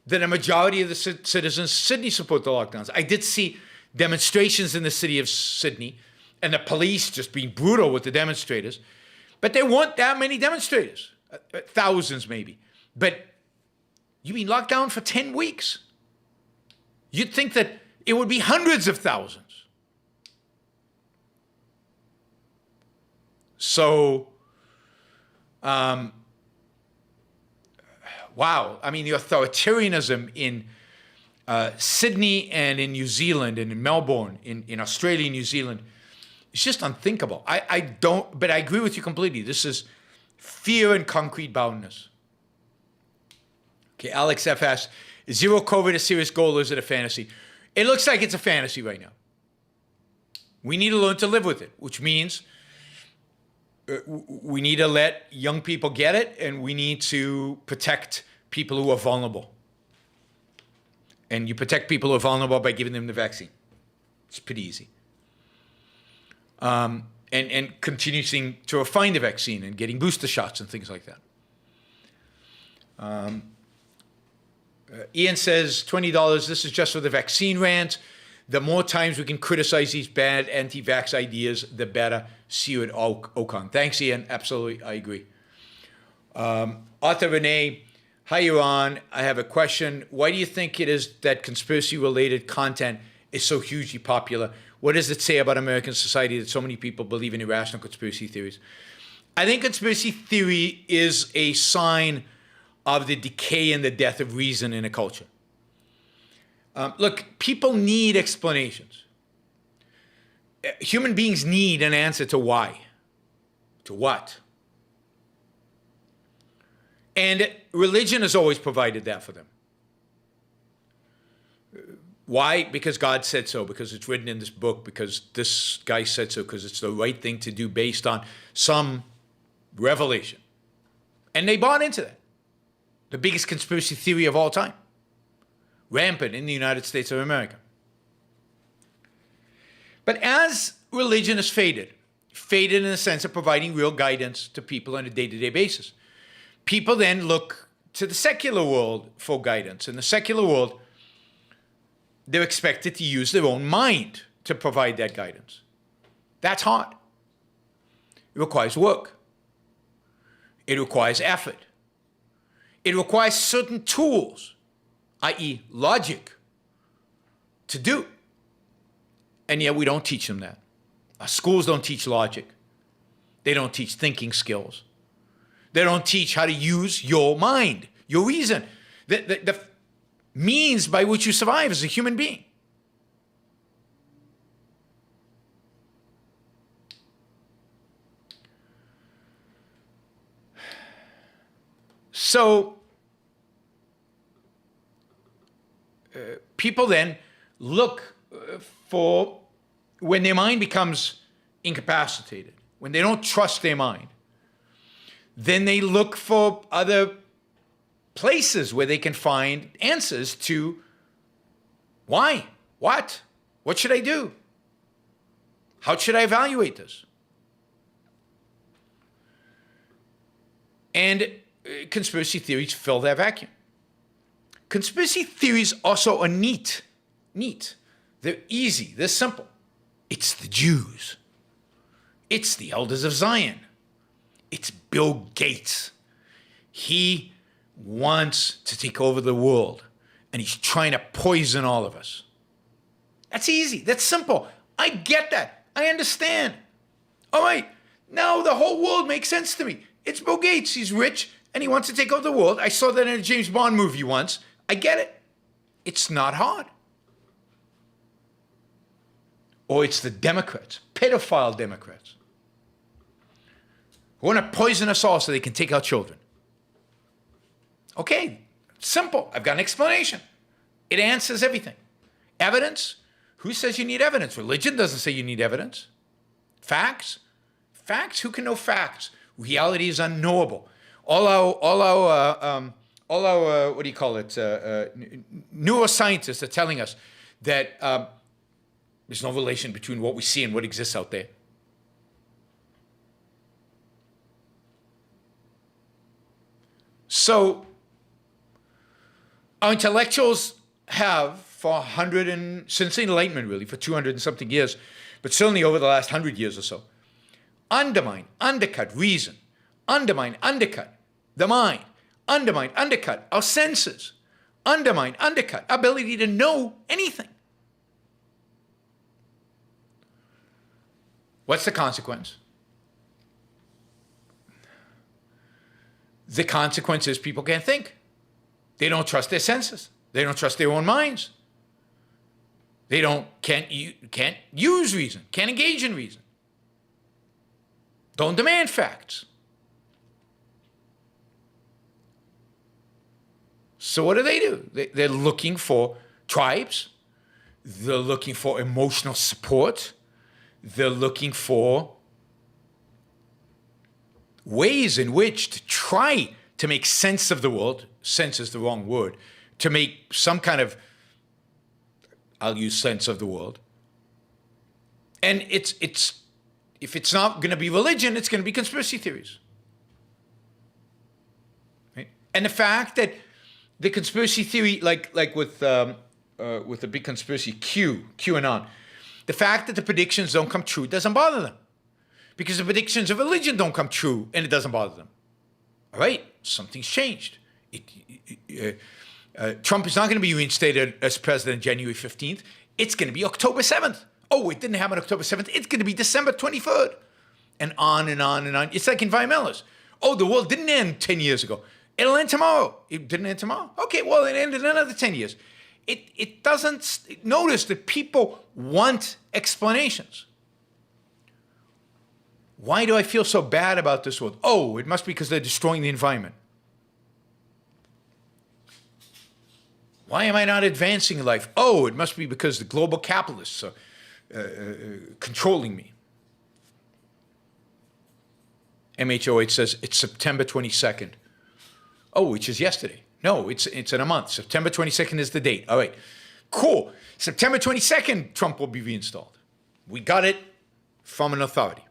that a majority of the citizens of Sydney support the lockdowns. I did see demonstrations in the city of Sydney and the police just being brutal with the demonstrators. But there weren't that many demonstrators, thousands maybe. But you've been locked down for 10 weeks. You'd think that it would be hundreds of thousands. So, wow. I mean, the authoritarianism in Sydney and in New Zealand and in Melbourne, in Australia and New Zealand, it's just unthinkable. But I agree with you completely. This is fear and concrete boundness. Okay, Alex F. asks, is zero COVID a serious goal or is it a fantasy? It looks like it's a fantasy right now. We need to learn to live with it, which means we need to let young people get it and we need to protect people who are vulnerable. And you protect people who are vulnerable by giving them the vaccine. It's pretty easy. And continuing to refine the vaccine and getting booster shots and things like that. Ian says, $20, this is just for the vaccine rant. The more times we can criticize these bad anti-vax ideas, the better. See you at Ocon. Thanks, Ian. Absolutely, I agree. Arthur Renee, hi, Iran. I have a question. Why do you think it is that conspiracy-related content is so hugely popular? What does it say about American society that so many people believe in irrational conspiracy theories? I think conspiracy theory is a sign of the decay and the death of reason in a culture. Look, people need explanations. Human beings need an answer to why, to what. And religion has always provided that for them. Why? Because God said so, because it's written in this book, because this guy said so, because it's the right thing to do based on some revelation. And they bought into that. The biggest conspiracy theory of all time. Rampant in the United States of America. But as religion has faded in the sense of providing real guidance to people on a day-to-day basis, people then look to the secular world for guidance. In the secular world, they're expected to use their own mind to provide that guidance. That's hard. It requires work. It requires effort. It requires certain tools, i.e. logic, to do. And yet we don't teach them that. Our schools don't teach logic. They don't teach thinking skills. They don't teach how to use your mind, your reason, the means by which you survive as a human being. So people then look for, when their mind becomes incapacitated, when they don't trust their mind, then they look for other places where they can find answers to why, what should I do? How should I evaluate this? And conspiracy theories fill that vacuum. Conspiracy theories also are neat. They're easy, they're simple. It's the Jews. It's the elders of Zion. It's Bill Gates. He wants to take over the world, and he's trying to poison all of us. That's easy. That's simple. I get that. I understand. All right. Now the whole world makes sense to me. It's Bill Gates. He's rich, and he wants to take over the world. I saw that in a James Bond movie once. I get it. It's not hard. Or it's the Democrats, pedophile Democrats, who want to poison us all so they can take our children. Okay, simple. I've got an explanation. It answers everything. Evidence? Who says you need evidence? Religion doesn't say you need evidence. Facts? Facts? Who can know facts? Reality is unknowable. All our what do you call it? Neuroscientists are telling us that there's no relation between what we see and what exists out there. So our intellectuals have since the Enlightenment really, for 200 and something years, but certainly over the last 100 years or so, undermine, undercut reason, undermine, undercut the mind, undermine, undercut our senses, undermine, undercut our ability to know anything. What's the consequence? The consequence is people can't think. They don't trust their senses. They don't trust their own minds. They can't use reason, can't engage in reason. Don't demand facts. So what do? They're looking for tribes. They're looking for emotional support. They're looking for ways in which to try to make sense of the world. Sense is the wrong word. To make some kind of, I'll use sense of the world. And it's if it's not going to be religion, it's going to be conspiracy theories. Right? And the fact that the conspiracy theory, like with the big conspiracy QAnon, the fact that the predictions don't come true doesn't bother them. Because the predictions of religion don't come true and it doesn't bother them. All right, something's changed. Trump is not going to be reinstated as president January 15th. It's going to be October 7th. Oh, it didn't happen October 7th. It's going to be December 23rd. And on and on and on. It's like environmentalists. Oh, the world didn't end 10 years ago. It'll end tomorrow. It didn't end tomorrow. Okay, well, it ended another 10 years. It doesn't notice that people want explanations. Why do I feel so bad about this world? Oh, it must be because they're destroying the environment. Why am I not advancing in life? Oh, it must be because the global capitalists are controlling me. MHOH says it's September 22nd. Oh, which is yesterday. No, it's in a month. September 22nd is the date. All right, cool. September 22nd, Trump will be reinstalled. We got it from an authority.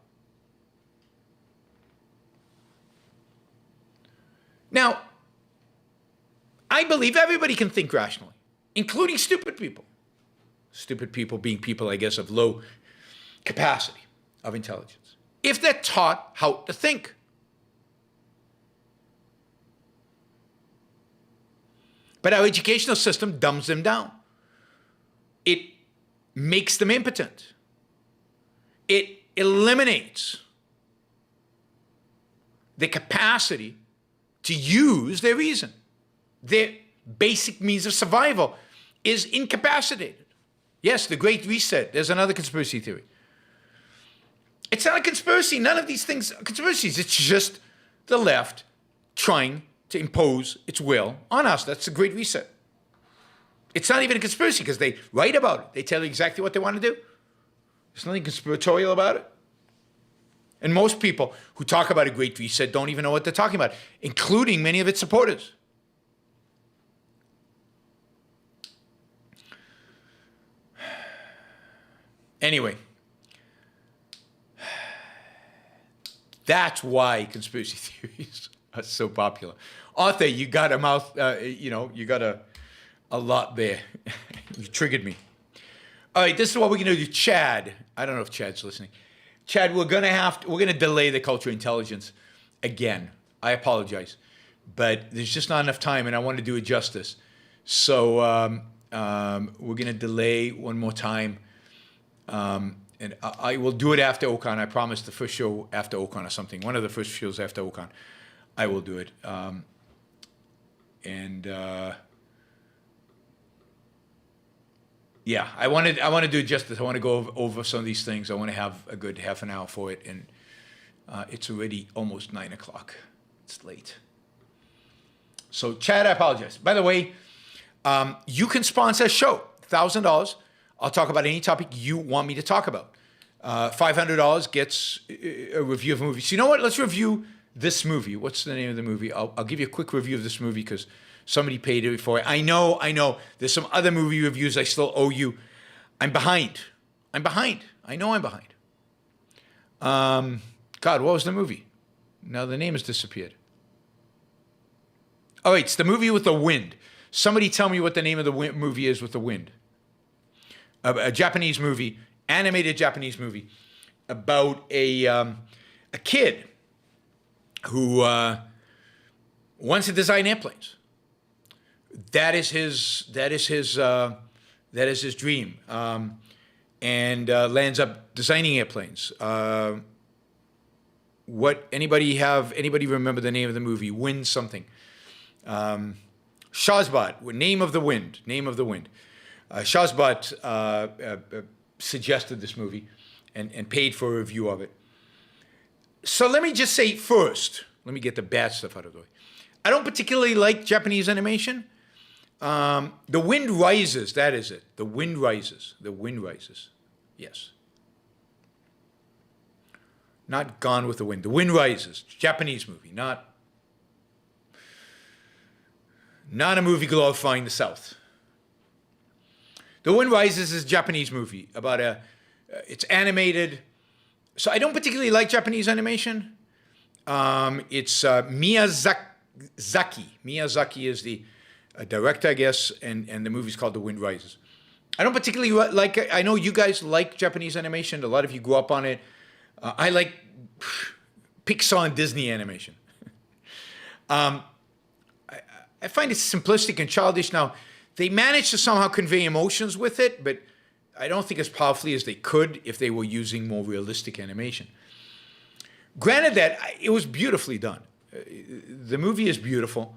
Now, I believe everybody can think rationally, including stupid people. Stupid people being people, I guess, of low capacity of intelligence, if they're taught how to think. But our educational system dumbs them down. It makes them impotent. It eliminates the capacity to use their reason. Their basic means of survival is incapacitated. Yes, the Great Reset. There's another conspiracy theory. It's not a conspiracy. None of these things are conspiracies. It's just the left trying to impose its will on us. That's the Great Reset. It's not even a conspiracy because they write about it. They tell you exactly what they want to do. There's nothing conspiratorial about it. And most people who talk about a Great Reset don't even know what they're talking about, including many of its supporters. Anyway, that's why conspiracy theories are so popular. Arthur, you got a mouth, you got a lot there. You triggered me. All right, this is what we're going to do. Chad, I don't know if Chad's listening. Chad, we're going to delay the cultural intelligence again. I apologize, but there's just not enough time, and I want to do it justice. So we're going to delay one more time. And I will do it after Okan. I promise the first show after Okan or something. One of the first shows after Okan, I will do it. Yeah, I want to do it justice. I want to go over some of these things. I want to have a good half an hour for it, and it's already almost 9 o'clock. It's late. So, Chad, I apologize. By the way, you can sponsor a show, $1,000. I'll talk about any topic you want me to talk about. $500 gets a review of a movie. So you know what? Let's review this movie. What's the name of the movie? I'll give you a quick review of this movie because somebody paid it for it. I know. There's some other movie reviews I still owe you. I'm behind. I know I'm behind. God, what was the movie? Now the name has disappeared. Oh, wait, it's the movie with the wind. Somebody tell me what the name of the movie is with the wind. A Japanese movie, animated Japanese movie, about a kid who wants to design airplanes. That is his dream, and lands up designing airplanes. Anybody remember the name of the movie? Wind something. Shazbot, Name of the Wind. Shazbot suggested this movie and paid for a review of it. So let me just say first, let me get the bad stuff out of the way. I don't particularly like Japanese animation. The Wind Rises, that is it. The Wind Rises. Yes. Not Gone with the Wind. The Wind Rises. Japanese movie, not a movie glorifying the South. The Wind Rises is a Japanese movie about it's animated. So I don't particularly like Japanese animation. It's Miyazaki. Miyazaki is the director, I guess, and the movie's called The Wind Rises. I don't particularly like it. I know you guys like Japanese animation. A lot of you grew up on it. I like Pixar and Disney animation. I find it simplistic and childish. Now, they managed to somehow convey emotions with it, but I don't think as powerfully as they could if they were using more realistic animation. Granted that it was beautifully done. The movie is beautiful.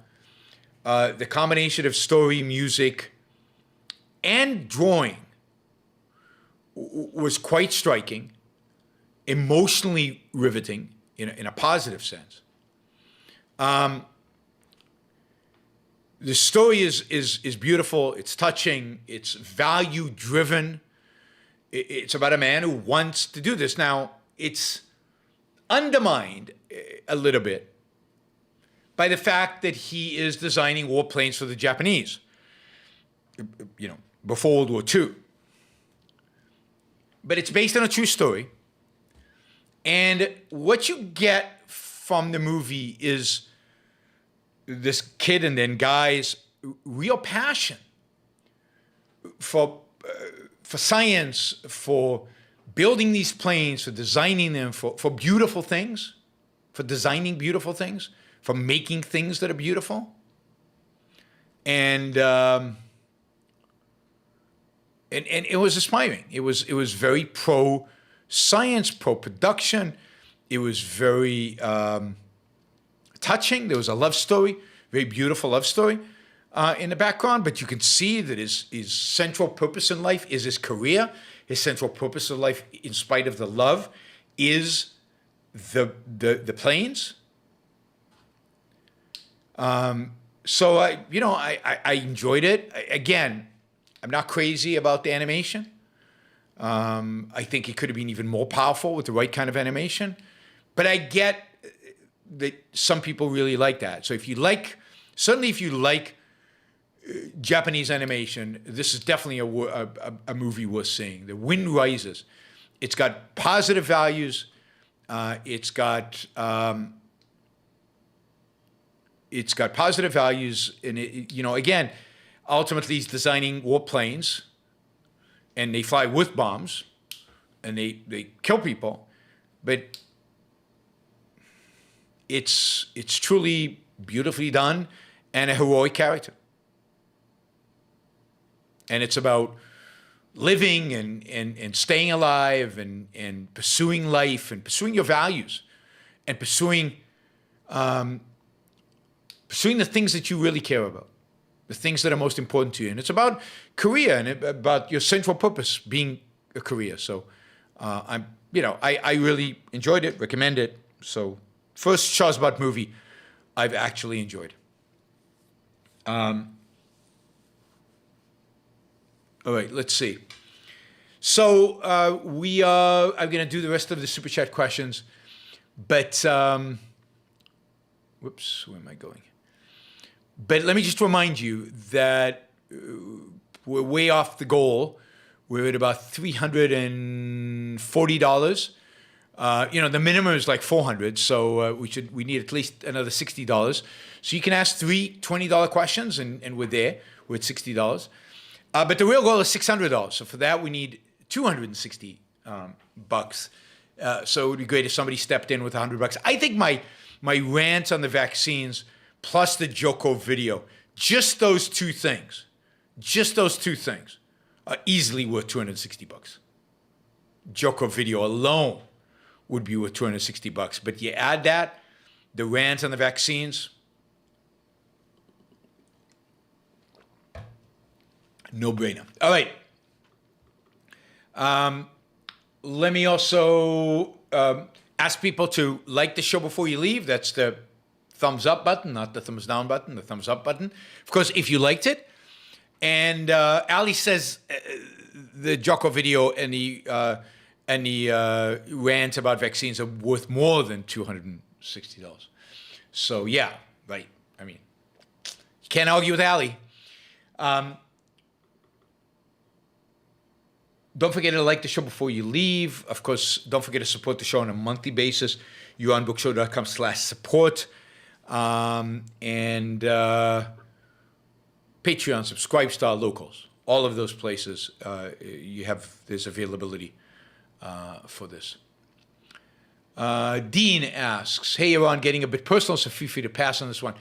The combination of story, music, and drawing was quite striking, emotionally riveting in a positive sense. The story is beautiful. It's touching. It's value driven. It's about a man who wants to do this. Now, it's undermined a little bit by the fact that he is designing warplanes for the Japanese, before World War II. But it's based on a true story. And what you get from the movie is this kid and then guy's real passion for science, for building these planes, for designing them, for beautiful things, for designing beautiful things, for making things that are beautiful. And it was inspiring. It was very pro science, pro production. It was very touching. There was a love story, very beautiful love story in the background. But you can see that his central purpose in life is his career. His central purpose of life, in spite of the love, is the planes. So I enjoyed it. Again, I'm not crazy about the animation. I think it could have been even more powerful with the right kind of animation. But I get that some people really like that. So if you like Japanese animation, this is definitely a movie worth seeing. The Wind Rises. It's got positive values. It's got positive values, and again, ultimately, he's designing warplanes, and they fly with bombs, and they kill people, but it's truly beautifully done and a heroic character. And it's about living and staying alive and pursuing life and pursuing your values and pursuing the things that you really care about, the things that are most important to you. And it's about career and about your central purpose being a career. So I really enjoyed it, recommend it. So first Shazbot movie I've actually enjoyed. All right, let's see. So I'm going to do the rest of the Super Chat questions, but whoops, where am I going? But let me just remind you that we're way off the goal. We're at about $340. The minimum is like $400, so we need at least another $60. So you can ask three $20 questions, and we're there. We're at $60. But the real goal is $600. So for that, we need $260 bucks. So it would be great if somebody stepped in with $100. I think my rant on the vaccines plus the Jocko video, just those two things, are easily worth $260. Jocko video alone would be worth $260. But you add that, the rant on the vaccines, no brainer. All right. Let me also ask people to like the show before you leave. That's the thumbs up button, not the thumbs down button, the thumbs up button. Of course, if you liked it. And Ali says the Jocko video and the rant about vaccines are worth more than $260. So yeah, right. I mean, you can't argue with Ali. Don't forget to like the show before you leave. Of course, don't forget to support the show on a monthly basis. YuanBookShow.com/support. And Patreon, Subscribe Star, Locals. All of those places, there's availability for this. Dean asks, hey, Yaron, getting a bit personal, so feel free to pass on this one.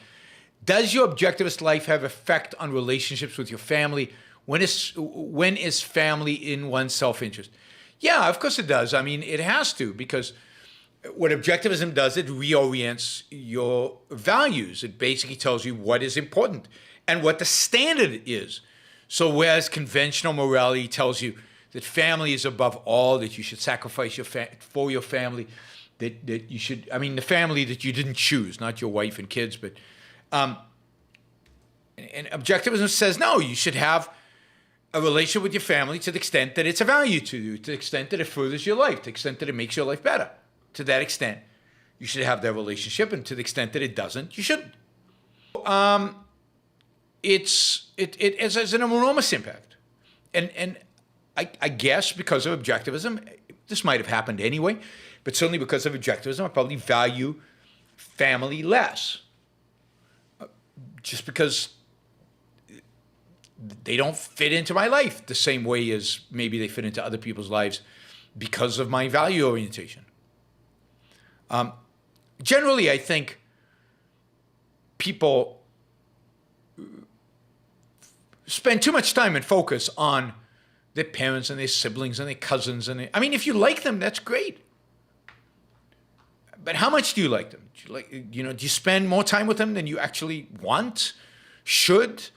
Does your objectivist life have effect on relationships with your family? When is family in one's self-interest? Yeah, of course it does. I mean, it has to, because what objectivism does, it reorients your values. It basically tells you what is important and what the standard is. So whereas conventional morality tells you that family is above all, that you should sacrifice for your family, that you should, the family that you didn't choose, not your wife and kids, but, and objectivism says, no, you should have a relationship with your family to the extent that it's a value to you, to the extent that it furthers your life, to the extent that it makes your life better. To that extent, you should have that relationship, and to the extent that it doesn't, you shouldn't. It has an enormous impact, and I guess because of objectivism, this might have happened anyway, but certainly because of objectivism, I probably value family less, just because they don't fit into my life the same way as maybe they fit into other people's lives because of my value orientation. Generally, I think people spend too much time and focus on their parents and their siblings and their cousins. If you like them, that's great. But how much do you like them? Do you spend more time with them than you actually want, should,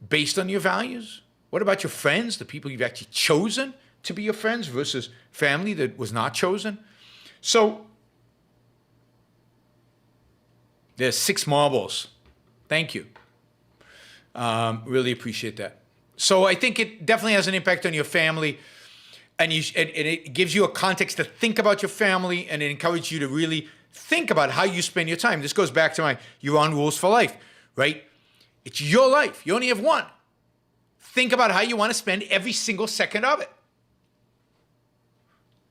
based on your values? What about your friends, the people you've actually chosen to be your friends versus family that was not chosen? So there's 6 marbles. Thank you. Really appreciate that. So I think it definitely has an impact on your family, and it gives you a context to think about your family, and it encourages you to really think about how you spend your time. This goes back to my Yaron rules for life, right? It's your life. You only have one. Think about how you want to spend every single second of it.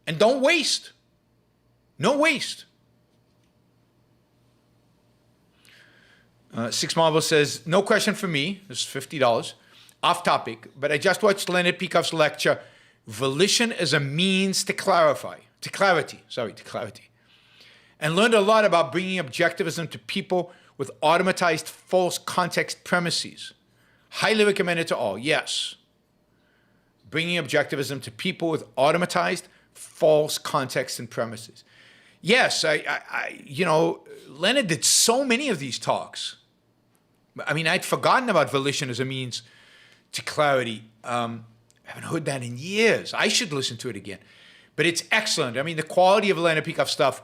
And don't waste. No waste. 6 Marvel says, no question for me. This is $50. Off topic, but I just watched Leonard Peikoff's lecture, Volition as a Means to Clarity, and learned a lot about bringing objectivism to people with automatized false context premises. Highly recommended to all, yes. Bringing objectivism to people with automatized false context and premises. Yes, Leonard did so many of these talks. I'd forgotten about volition as a means to clarity. I haven't heard that in years. I should listen to it again. But it's excellent. The quality of Leonard Peikoff stuff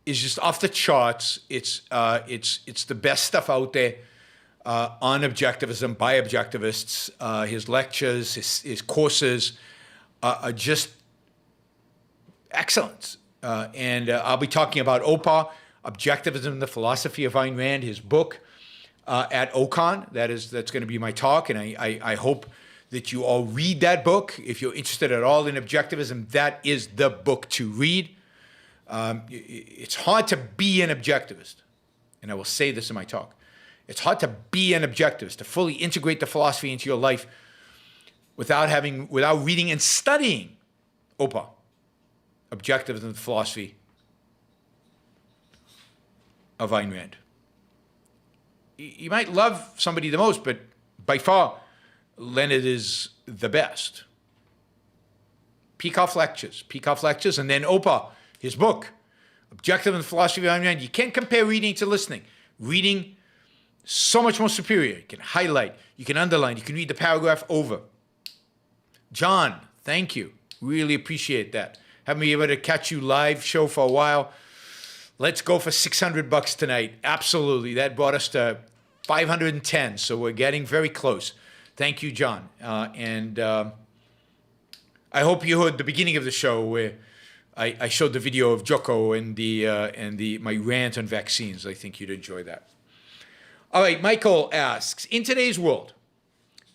is just off the charts. It's the best stuff out there. on objectivism by objectivists. His lectures, his courses are just excellent. And I'll be talking about OPA, Objectivism, the Philosophy of Ayn Rand, his book at OCON. That's going to be my talk, and I hope that you all read that book. If you're interested at all in objectivism, that is the book to read. It's hard to be an objectivist, and I will say this in my talk. It's hard to be an objectivist, to fully integrate the philosophy into your life without reading and studying OPA, Objectivism, the Philosophy of Ayn Rand. You might love somebody the most, but by far, Leonard is the best. Peikoff lectures, and then OPA, his book, Objective and the Philosophy of Ayn Rand. You can't compare reading to listening. Reading, so much more superior. You can highlight, you can underline, you can read the paragraph over. John, thank you. Really appreciate that. Haven't been able to catch you live show for a while. Let's go for $600 tonight. Absolutely. That brought us to 510, so we're getting very close. Thank you, John. I hope you heard the beginning of the show where I showed the video of Jocko and my rant on vaccines. I think you'd enjoy that. All right, Michael asks, in today's world,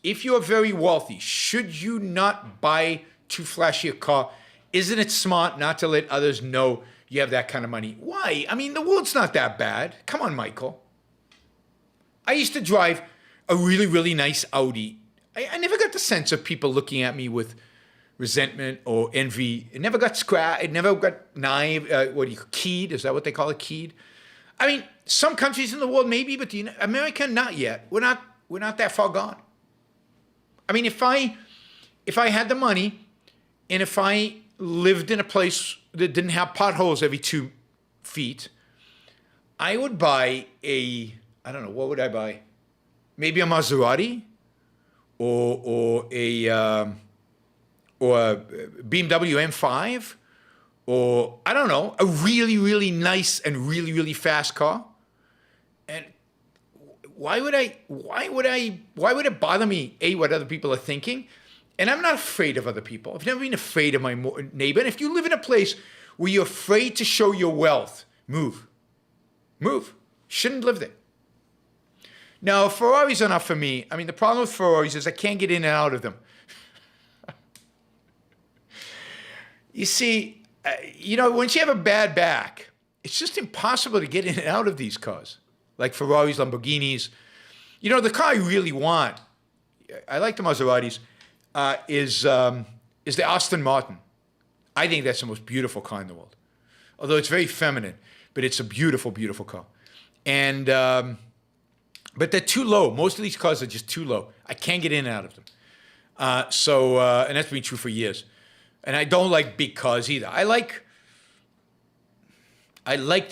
if you are very wealthy, should you not buy too flashy a car? Isn't it smart not to let others know you have that kind of money? Why? I mean, the world's not that bad. Come on, Michael. I used to drive a really, really nice Audi. I never got the sense of people looking at me with resentment or envy. It never got scratched. It never got keyed? Is that what they call it, keyed? I mean, some countries in the world maybe, but America, not yet. We're not that far gone. I mean, if I had the money and if I lived in a place that didn't have potholes every 2 feet, I would buy I don't know, what would I buy? Maybe a Maserati or a BMW M5 or, I don't know, a really, really nice and really, really fast car. And why would it bother me, what other people are thinking? And I'm not afraid of other people. I've never been afraid of my neighbor. And if you live in a place where you're afraid to show your wealth, move. Shouldn't live there. Now, Ferraris are not for me. I mean, the problem with Ferraris is I can't get in and out of them. You see, once you have a bad back, it's just impossible to get in and out of these cars, like Ferraris, Lamborghinis. The car I really want, I like the Maseratis, is the Aston Martin. I think that's the most beautiful car in the world. Although it's very feminine, but it's a beautiful, beautiful car. And but they're too low. Most of these cars are just too low. I can't get in and out of them. And that's been true for years. And I don't like big cars either. I liked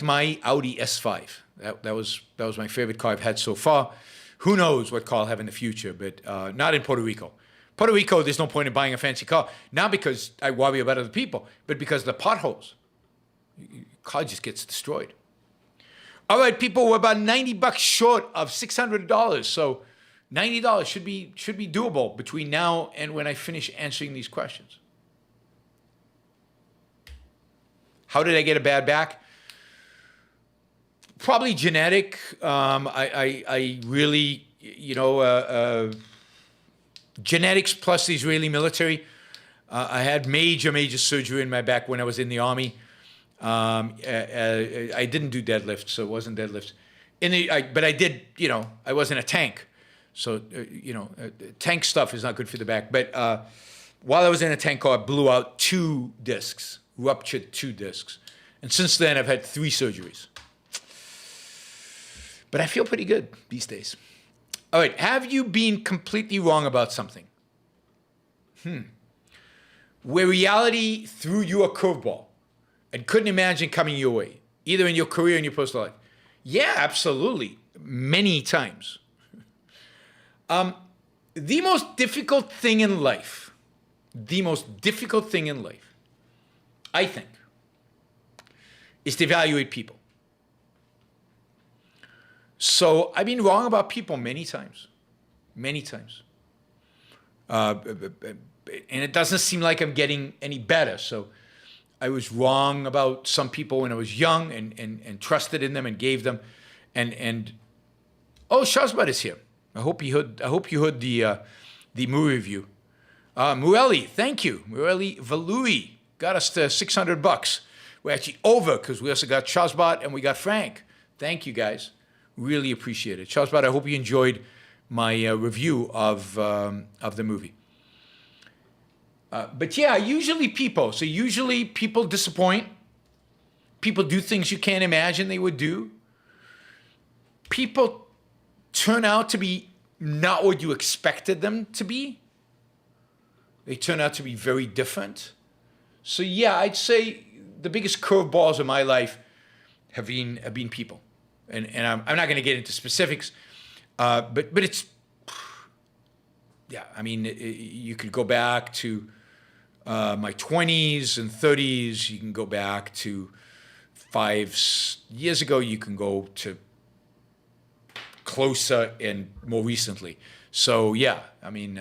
my Audi S5. That was my favorite car I've had so far. Who knows what car I'll have in the future, but not in Puerto Rico. Puerto Rico, there's no point in buying a fancy car. Not because I worry about other people, but because of the potholes. Car just gets destroyed. All right, people, we're about $90 short of $600. So $90 should be doable between now and when I finish answering these questions. How did I get a bad back? Probably genetic. I really, genetics plus the Israeli military. I had major surgery in my back when I was in the Army. I didn't do deadlifts, so it wasn't deadlifts. But I did, I was in a tank. So, tank stuff is not good for the back. But while I was in a tank car, I blew out 2 discs, ruptured 2 discs. And since then, I've had 3 surgeries. But I feel pretty good these days. All right, have you been completely wrong about something? Where reality threw you a curveball and couldn't imagine coming your way, either in your career or in your personal life? Yeah, absolutely. Many times. The most difficult thing in life, I think, is to evaluate people. So I've been wrong about people many times. Many times. And it doesn't seem like I'm getting any better. So I was wrong about some people when I was young and trusted in them and gave them. And oh, Shazbad is here. I hope you heard the movie review. Mueli, thank you. Mueli Valui got us to $600. We're actually over because we also got Shazbad and we got Frank. Thank you guys. Really appreciate it. Shazbad, I hope you enjoyed my review of the movie. But yeah, usually people disappoint. People do things you can't imagine they would do. People turn out to be not what you expected them to be. They turn out to be very different. So yeah, I'd say the biggest curveballs in my life have been people. And I'm not going to get into specifics, but it's, yeah, I mean, you could go back to my 20s and 30s. You can go back to 5 years ago. You can go to closer and more recently. So yeah, I mean,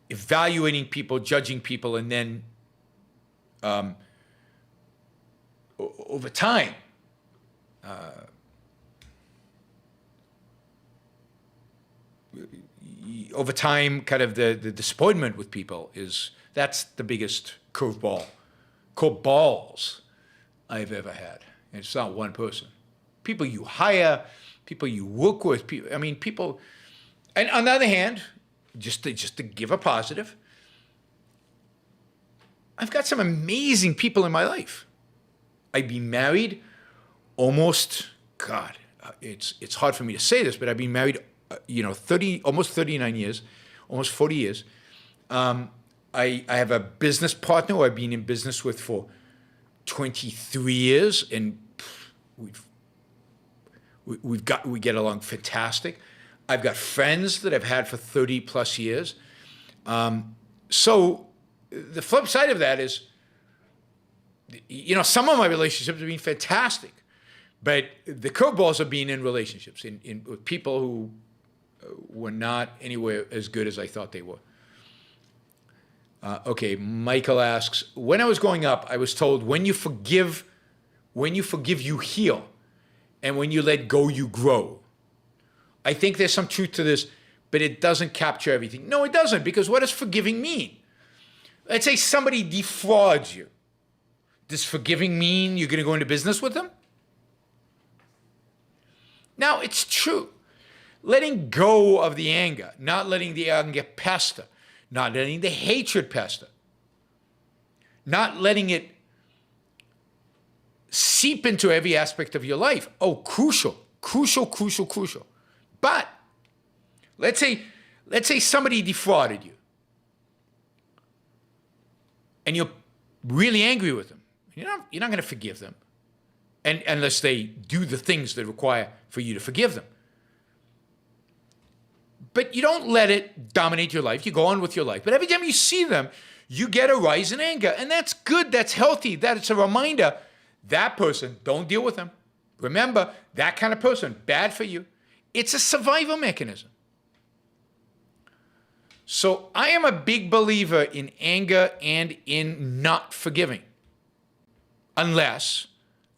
evaluating people, judging people, and then over time, kind of the disappointment with people that's the biggest curveballs I've ever had. And it's not one person. People you hire, people you work with, people. And on the other hand, just to give a positive, I've got some amazing people in my life. I've been married almost, God, it's hard for me to say this, but I've been married, almost 39 years, almost 40 years. I have a business partner who I've been in business with for 23 years, and we get along fantastic. I've got friends that I've had for 30 plus years. So the flip side of that is, some of my relationships have been fantastic, but the curveballs have been in relationships, with people who were not anywhere as good as I thought they were. Okay, Michael asks, when I was growing up, I was told when you forgive, you heal, and when you let go, you grow. I think there's some truth to this, but it doesn't capture everything. No, it doesn't, because what does forgiving mean? Let's say somebody defrauds you. Does forgiving mean you're going to go into business with them? Now, it's true. Letting go of the anger, not letting the anger pester, not letting the hatred pester, not letting it seep into every aspect of your life. Oh, crucial. But let's say somebody defrauded you and you're really angry with them. You're not going to forgive them unless they do the things that require for you to forgive them. But you don't let it dominate your life. You go on with your life. But every time you see them, you get a rise in anger. And that's good. That's healthy. That's a reminder. That person, don't deal with them. Remember, that kind of person, bad for you. It's a survival mechanism. So I am a big believer in anger and in not forgiving, unless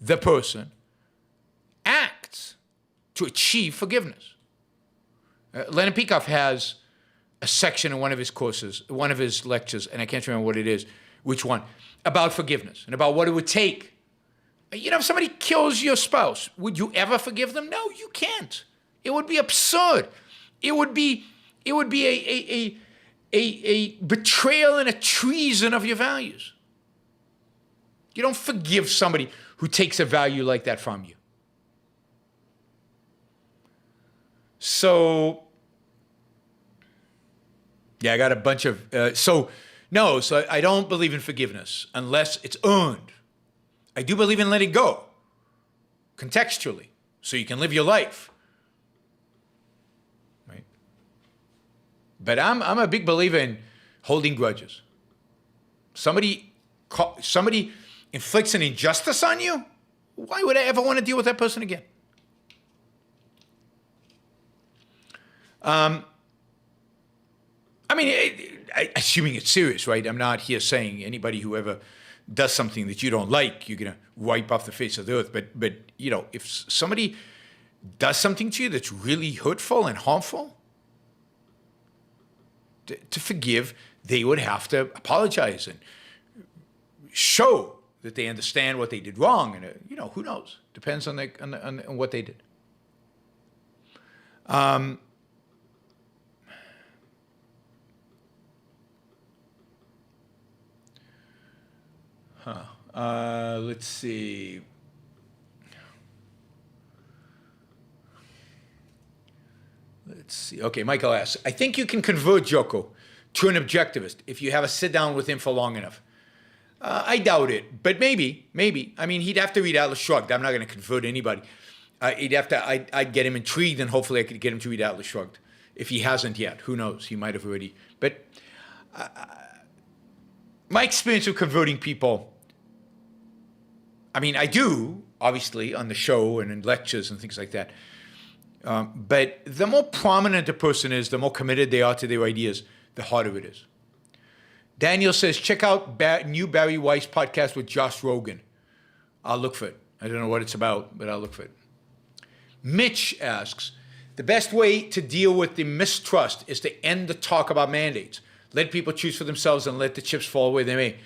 the person acts to achieve forgiveness. Leonard Peikoff has a section in one of his courses, one of his lectures, and I can't remember what it is, which one, about forgiveness and about what it would take. If somebody kills your spouse, would you ever forgive them? No, you can't. It would be absurd. It would be a betrayal and a treason of your values. You don't forgive somebody who takes a value like that from you. So, yeah, I got a bunch of, so I don't believe in forgiveness unless it's earned. I do believe in letting go, contextually, so you can live your life, right? But I'm a big believer in holding grudges. Somebody inflicts an injustice on you? Why would I ever want to deal with that person again? I mean, assuming it's serious, right? I'm not here saying anybody who ever does something that you don't like, you're going to wipe off the face of the earth. But you know, if somebody does something to you that's really hurtful and harmful, to forgive, they would have to apologize and show that they understand what they did wrong. And, you know, who knows? Depends on what they did. Let's see. Let's see. Okay, Michael asks, I think you can convert Jocko to an objectivist if you have a sit down with him for long enough. I doubt it, but maybe. I mean, he'd have to read Atlas Shrugged. I'm not going to convert anybody. I'd get him intrigued, and hopefully I could get him to read Atlas Shrugged. If he hasn't yet, who knows? He might have already. But my experience of converting people, I mean, I do, obviously, on the show and in lectures and things like that. But the more prominent a person is, the more committed they are to their ideas, the harder it is. Daniel says, check out new Barry Weiss podcast with Josh Rogan. I'll look for it. I don't know what it's about, but I'll look for it. Mitch asks, the best way to deal with the mistrust is to end the talk about mandates. Let people choose for themselves and let the chips fall where they may.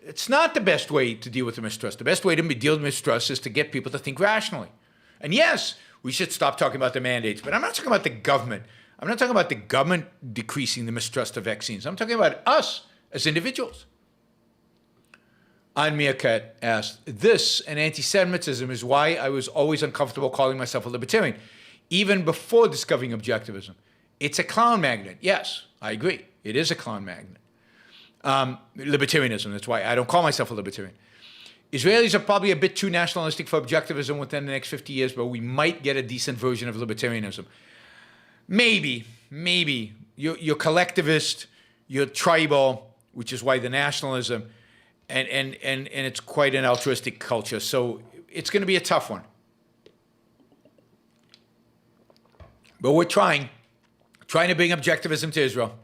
It's not the best way to deal with the mistrust. The best way to deal with mistrust is to get people to think rationally. And yes, we should stop talking about the mandates, but I'm not talking about the government. I'm not talking about the government decreasing the mistrust of vaccines. I'm talking about us as individuals. Ann Meerkat asked, this and anti-Semitism is why I was always uncomfortable calling myself a libertarian, even before discovering objectivism. It's a clown magnet. Yes, I agree. It is a clown magnet. Libertarianism, that's why I don't call myself a libertarian. Israelis are probably a bit too nationalistic for objectivism within the next 50 years, but we might get a decent version of libertarianism. Maybe. You're collectivist, you're tribal, which is why the nationalism, and it's quite an altruistic culture. So it's going to be a tough one. But we're trying to bring objectivism to Israel.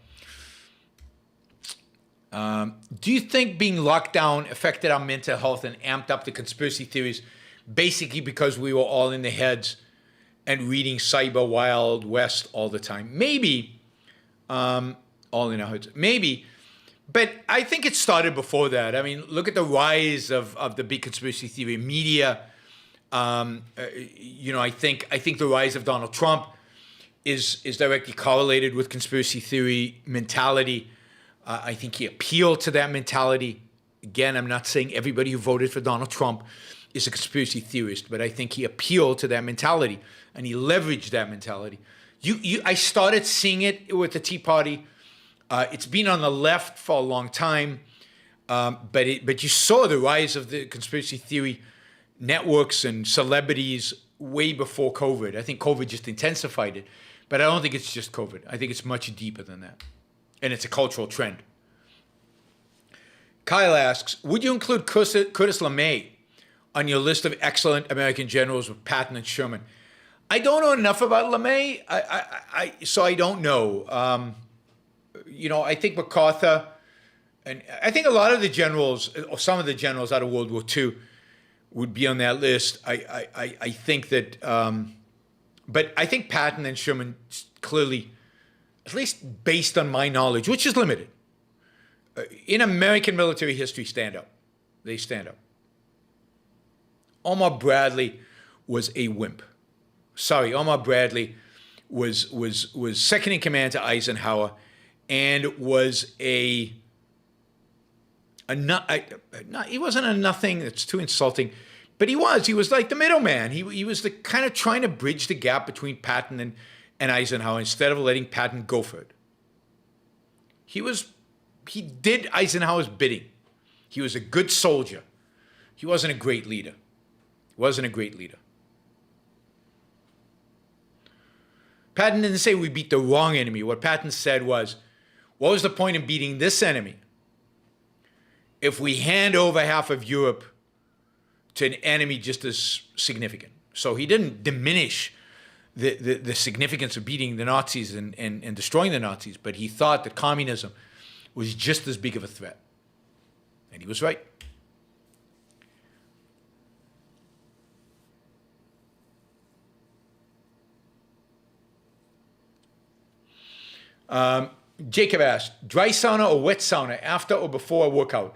Do you think being locked down affected our mental health and amped up the conspiracy theories basically because we were all in the heads and reading Cyber Wild West all the time? Maybe. All in our heads. Maybe. But I think it started before that. I mean, look at the rise of the big conspiracy theory media. I think the rise of Donald Trump is directly correlated with conspiracy theory mentality. I think he appealed to that mentality. Again, I'm not saying everybody who voted for Donald Trump is a conspiracy theorist, but I think he appealed to that mentality and he leveraged that mentality. I started seeing it with the Tea Party. It's been on the left for a long time, but you saw the rise of the conspiracy theory networks and celebrities way before COVID. I think COVID just intensified it, but I don't think it's just COVID. I think it's much deeper than that. And it's a cultural trend. Kyle asks, would you include Curtis LeMay on your list of excellent American generals with Patton and Sherman? I don't know enough about LeMay, so I don't know. I think MacArthur, and I think a lot of the generals, or some of the generals out of World War II would be on that list. I think that, but I think Patton and Sherman clearly, at least based on my knowledge, which is limited, in American military history, stand up. They stand up. Omar Bradley was a wimp. Sorry, Omar Bradley was second in command to Eisenhower and was he wasn't a nothing, it's too insulting, but he was like the middleman. He was the kind of trying to bridge the gap between Patton and Eisenhower instead of letting Patton go for it. He did Eisenhower's bidding. He was a good soldier. He wasn't a great leader. Patton didn't say we beat the wrong enemy. What Patton said was, what was the point in beating this enemy if we hand over half of Europe to an enemy just as significant. So he didn't diminish the significance of beating the Nazis and destroying the Nazis, but he thought that communism was just as big of a threat. And he was right. Jacob asked, dry sauna or wet sauna after or before a workout?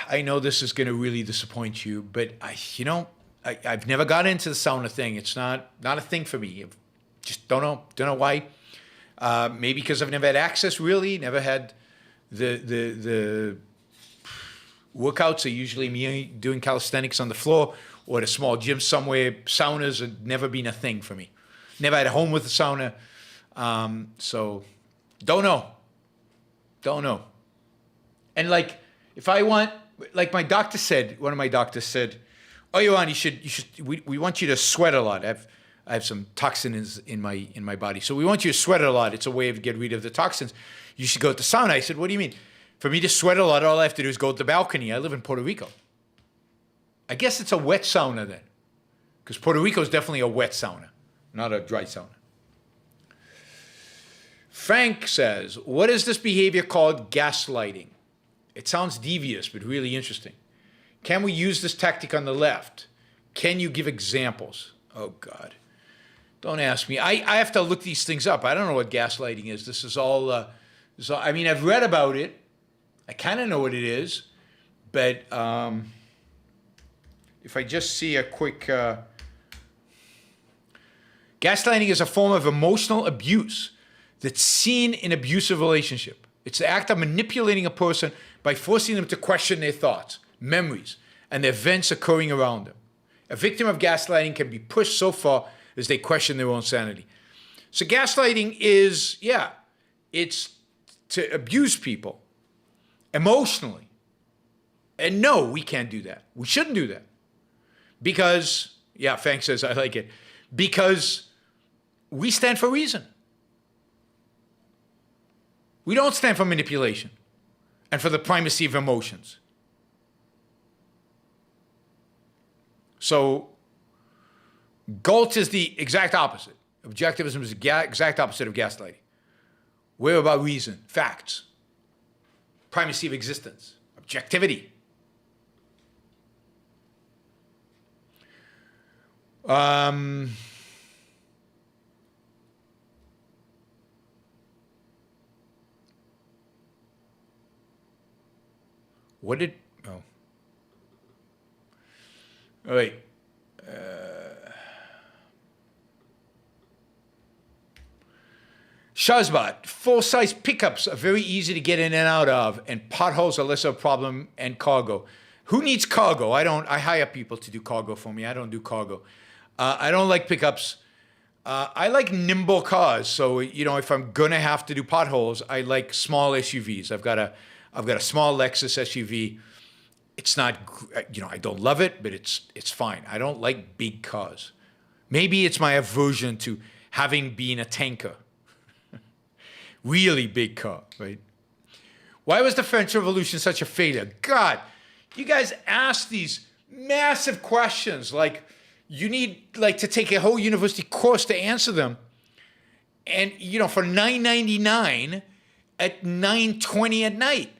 I know this is going to really disappoint you, but I've never got into the sauna thing. It's not a thing for me. I just don't know why. Maybe because I've never had access, really. Never had the workouts are usually me doing calisthenics on the floor or at a small gym somewhere. Saunas have never been a thing for me. Never had a home with a sauna. So don't know. And like, if I want, like my doctor said, one of my doctors said, oh, Yoran, we want you to sweat a lot. I have some toxins in my body. So we want you to sweat a lot. It's a way of getting rid of the toxins. You should go to the sauna. I said, what do you mean? For me to sweat a lot, all I have to do is go to the balcony. I live in Puerto Rico. I guess it's a wet sauna then. Because Puerto Rico is definitely a wet sauna, not a dry sauna. Frank says, what is this behavior called gaslighting? It sounds devious, but really interesting. Can we use this tactic on the left? Can you give examples? Oh, God. Don't ask me. I have to look these things up. I don't know what gaslighting is. This is all, I mean, I've read about it. I kind of know what it is. But if I just see a quick... gaslighting is a form of emotional abuse that's seen in abusive relationship. It's the act of manipulating a person by forcing them to question their thoughts, memories, and the events occurring around them. A victim of gaslighting can be pushed so far as they question their own sanity. So gaslighting is, it's to abuse people emotionally. And no, we can't do that. We shouldn't do that. Because, Frank says, I like it, because we stand for reason. We don't stand for manipulation and for the primacy of emotions. So, GALT is the exact opposite. Objectivism is the exact opposite of gaslighting. We're about reason, facts, primacy of existence, objectivity. What did... Oh. All right. Shazbot, full-size pickups are very easy to get in and out of, and potholes are less of a problem, and cargo. Who needs cargo? I hire people to do cargo for me. I don't do cargo. I don't like pickups. I like nimble cars. So, if I'm going to have to do potholes, I like small SUVs. I've got a small Lexus SUV. It's not, I don't love it, but it's fine. I don't like big cars. Maybe it's my aversion to having been a tanker. Really big car, right? Why was the French Revolution such a failure? God, you guys ask these massive questions. Like, you need to take a whole university course to answer them. And, for $9.99 at 9:20 at night.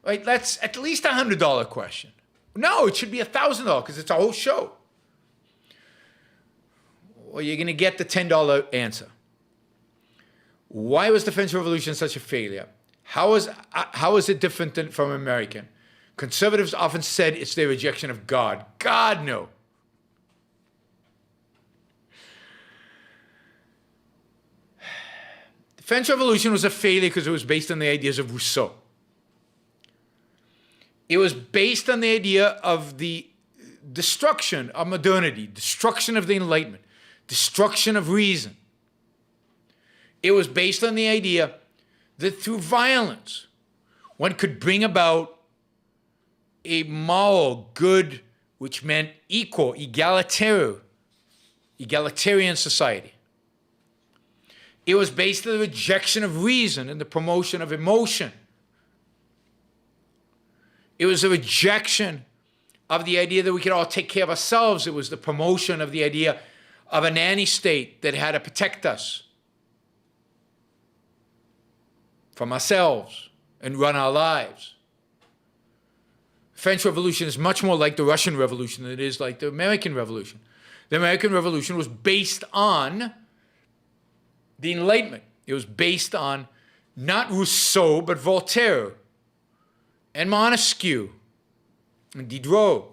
Right? That's at least a $100 question. No, it should be $1,000 because it's a whole show. Well, you're going to get the $10 answer. Why was the French Revolution such a failure? How is it different from American? Conservatives often said it's their rejection of God. God, no. The French Revolution was a failure because it was based on the ideas of Rousseau. It was based on the idea of the destruction of modernity, destruction of the Enlightenment, destruction of reason. It was based on the idea that through violence, one could bring about a moral good, which meant equal, egalitarian society. It was based on the rejection of reason and the promotion of emotion. It was a rejection of the idea that we could all take care of ourselves. It was the promotion of the idea of a nanny state that had to protect us from ourselves and run our lives. The French Revolution is much more like the Russian Revolution than it is like the American Revolution. The American Revolution was based on the Enlightenment. It was based on not Rousseau, but Voltaire and Montesquieu and Diderot.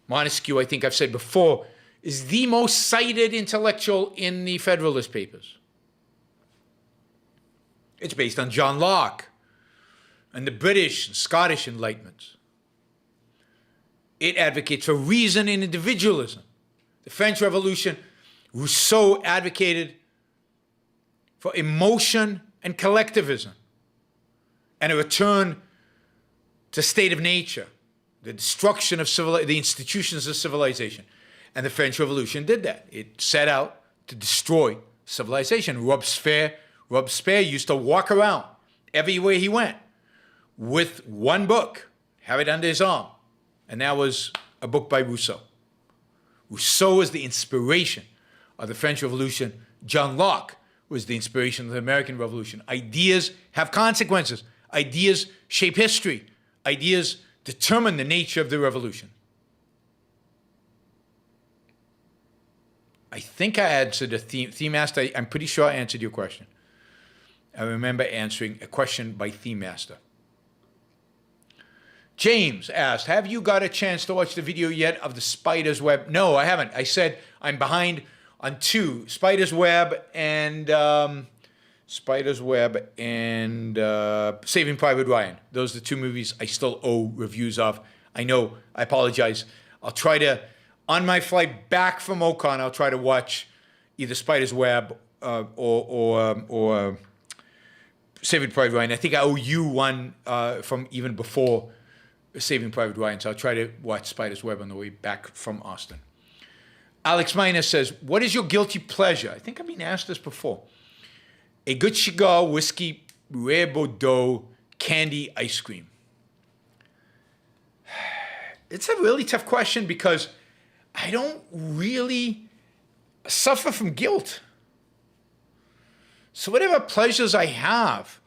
Montesquieu, I think I've said before, is the most cited intellectual in the Federalist Papers. It's based on John Locke and the British and Scottish Enlightenments. It advocates for reason and individualism. The French Revolution, Rousseau advocated for emotion and collectivism and a return to state of nature, the destruction of the institutions of civilization. And the French Revolution did that. It set out to destroy civilization. Robespierre used to walk around everywhere he went with one book, have it under his arm. And that was a book by Rousseau. Rousseau was the inspiration of the French Revolution. John Locke was the inspiration of the American Revolution. Ideas have consequences. Ideas shape history. Ideas determine the nature of the revolution. I think I answered a theme master. I'm pretty sure I answered your question. I remember answering a question by Theme Master. James asked, have you got a chance to watch the video yet of the Spider's Web? No, I haven't. I said I'm behind on two, Spider's Web and Saving Private Ryan. Those are the two movies I still owe reviews of. I know, I apologize. I'll try to, on my flight back from Ocon, I'll try to watch either Spider's Web or Saving Private Ryan. I think I owe you one from even before Saving Private Ryan, so I'll try to watch Spider's Web on the way back from Austin. Alex Minor says, what is your guilty pleasure? I think I've been asked this before. A good cigar, whiskey, rare Bordeaux, candy, ice cream. It's a really tough question because I don't really suffer from guilt. So whatever pleasures I have,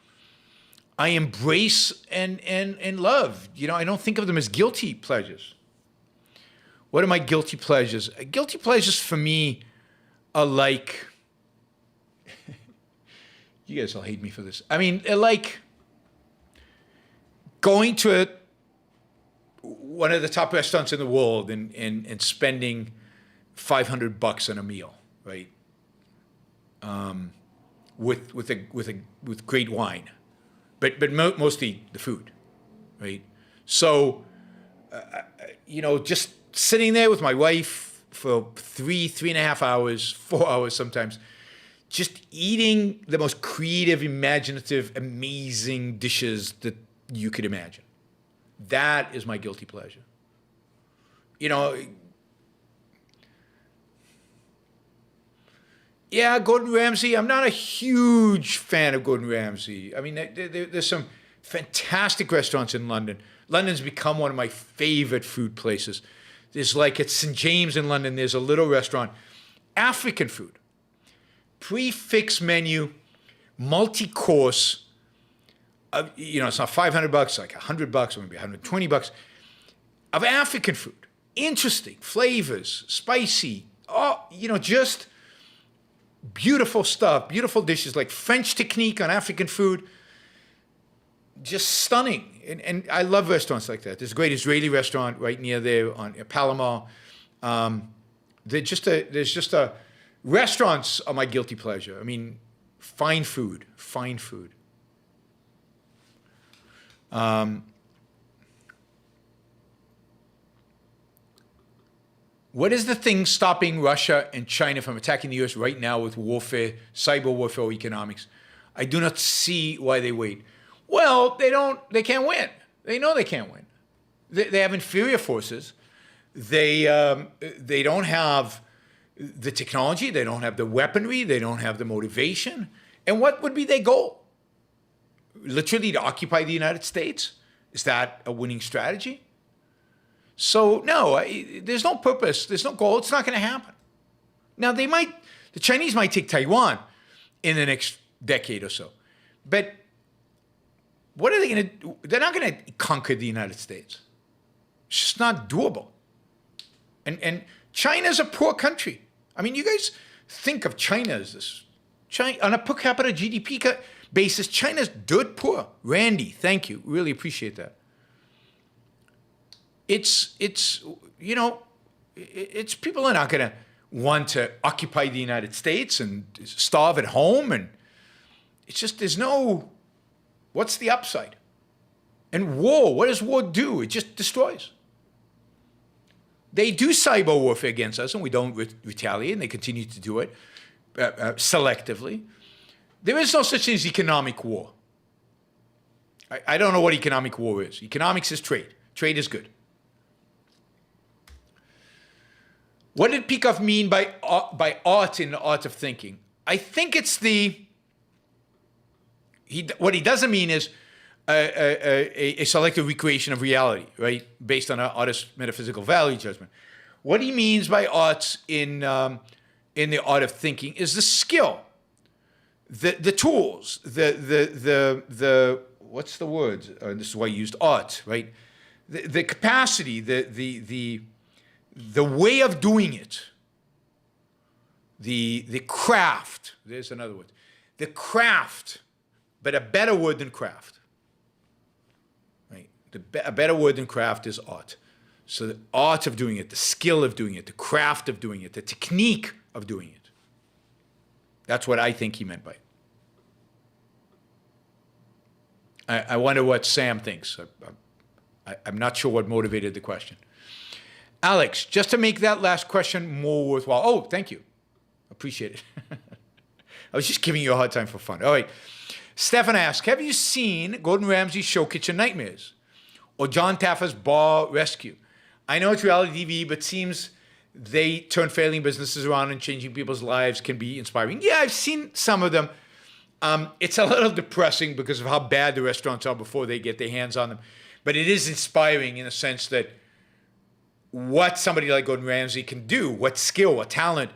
I embrace and love. You know, I don't think of them as guilty pleasures. What are my guilty pleasures? Guilty pleasures for me are like, you guys will hate me for this. I mean, like going to one of the top restaurants in the world and spending $500 on a meal, right? With great wine, but mostly the food, right? So, you know, just sitting there with my wife for 3.5 hours, 4 hours sometimes, just eating the most creative, imaginative, amazing dishes that you could imagine. That is my guilty pleasure. You know, yeah, Gordon Ramsay. I'm not a huge fan of Gordon Ramsay. I mean, there's some fantastic restaurants in London. London's become one of my favorite food places. There's like at St. James in London, there's a little restaurant, African food, prix menu, multi-course. You know, it's not $500, like $100 or maybe $120 of African food. Interesting flavors, spicy. Oh, you know, just beautiful stuff, beautiful dishes, like French technique on African food. Just stunning. And I love restaurants like that. There's a great Israeli restaurant right near there on Palomar. Restaurants are my guilty pleasure. I mean, fine food. What is the thing stopping Russia and China from attacking the U.S. right now with warfare, cyber warfare, or economics? I do not see why they wait. Well, they can't win. They know they can't win. They have inferior forces. They don't have the technology. They don't have the weaponry. They don't have the motivation. And what would be their goal? Literally to occupy the United States? Is that a winning strategy? So no, there's no purpose. There's no goal. It's not going to happen. Now the Chinese might take Taiwan in the next decade or so, but what are they going to do? They're not going to conquer the United States. It's just not doable. And China's a poor country. I mean, you guys think of China as this. China, on a per capita GDP basis, China's dirt poor. Randy, thank you. Really appreciate that. It's people are not going to want to occupy the United States and starve at home. And it's just, what's the upside? And war, what does war do? It just destroys. They do cyber warfare against us, and we don't retaliate, and they continue to do it selectively. There is no such thing as economic war. I don't know what economic war is. Economics is trade. Trade is good. What did Peikoff mean by art in the art of thinking? I think it's what he doesn't mean is a selective recreation of reality, right? Based on an artist's metaphysical value judgment. What he means by arts in the art of thinking is the skill, the tools, the what's the word? This is why I used art, right? The capacity, the way of doing it, the craft. There's another word. The craft, but a better word than craft. A better word than craft is art. So the art of doing it, the skill of doing it, the craft of doing it, the technique of doing it. That's what I think he meant by it. I wonder what Sam thinks. I'm not sure what motivated the question. Alex, just to make that last question more worthwhile. Oh, thank you. Appreciate it. I was just giving you a hard time for fun. All right. Stefan asks, have you seen Gordon Ramsay's show Kitchen Nightmares? Or John Taffer's Bar Rescue? I know it's reality TV, but seems they turn failing businesses around and changing people's lives can be inspiring. Yeah, I've seen some of them. It's a little depressing because of how bad the restaurants are before they get their hands on them. But it is inspiring in the sense that what somebody like Gordon Ramsay can do, what skill, what talent,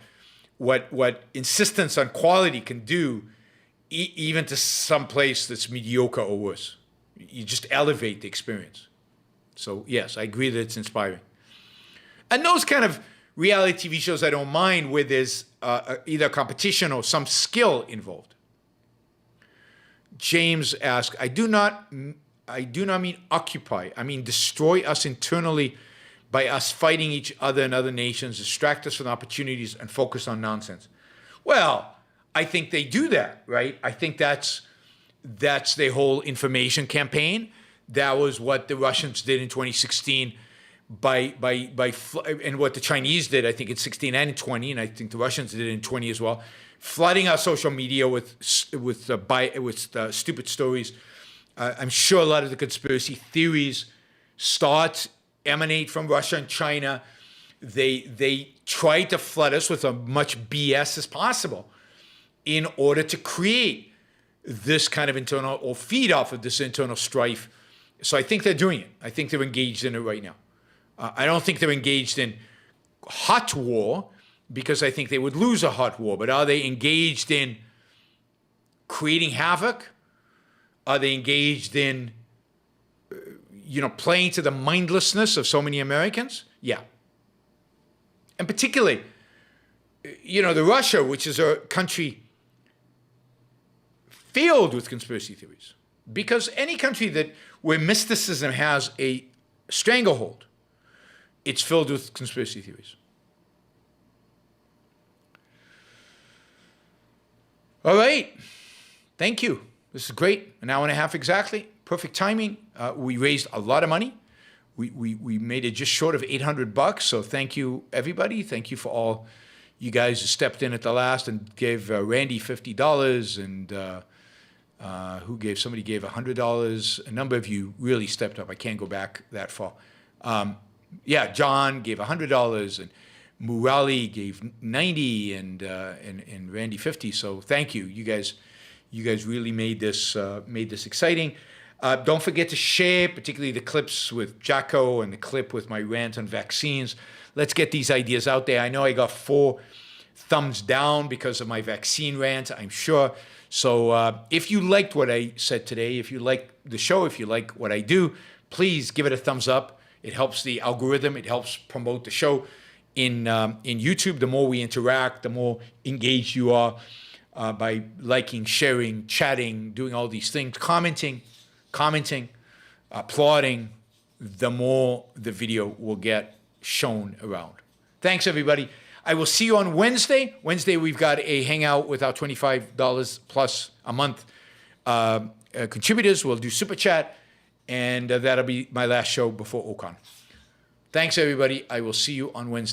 what insistence on quality can do, even to some place that's mediocre or worse. You just elevate the experience. So yes, I agree that it's inspiring. And those kind of reality TV shows I don't mind where there's either a competition or some skill involved. James asks, I do not mean occupy. I mean destroy us internally by us fighting each other and other nations, distract us from opportunities, and focus on nonsense. Well, I think they do that, right? I think that's their whole information campaign. That was what the Russians did in 2016 and what the Chinese did, I think, in 16 and in 20, and I think the Russians did it in 20 as well, flooding our social media with stupid stories. I'm sure a lot of the conspiracy theories emanate from Russia and China. They try to flood us with as much BS as possible in order to create this kind of internal, or feed off of this internal strife. So I think they're doing it. I think they're engaged in it right now. I don't think they're engaged in hot war, because I think they would lose a hot war. But are they engaged in creating havoc? Are they engaged in, playing to the mindlessness of so many Americans? Yeah. And particularly, the Russia, which is a country filled with conspiracy theories. Because any country where mysticism has a stranglehold, it's filled with conspiracy theories. All right. Thank you. This is great. An hour and a half exactly. Perfect timing. We raised a lot of money. We made it just short of $800. So thank you, everybody. Thank you for all you guys who stepped in at the last and gave Randy $50 and somebody gave $100. A number of you really stepped up. I can't go back that far. John gave $100 and Murali gave $90 and Randy $50. So thank you. You guys really made this exciting. Don't forget to share, particularly the clips with Jocko and the clip with my rant on vaccines. Let's get these ideas out there. I know I got 4 thumbs down because of my vaccine rant, I'm sure. So if you liked what I said today, if you like the show, if you like what I do, please give it a thumbs up. It helps the algorithm. It helps promote the show in YouTube. The more we interact, the more engaged you are by liking, sharing, chatting, doing all these things, commenting, applauding, the more the video will get shown around. Thanks, everybody. I will see you on Wednesday. Wednesday, we've got a hangout with our $25 plus a month contributors. We'll do Super Chat, and that'll be my last show before Okan. Thanks, everybody. I will see you on Wednesday.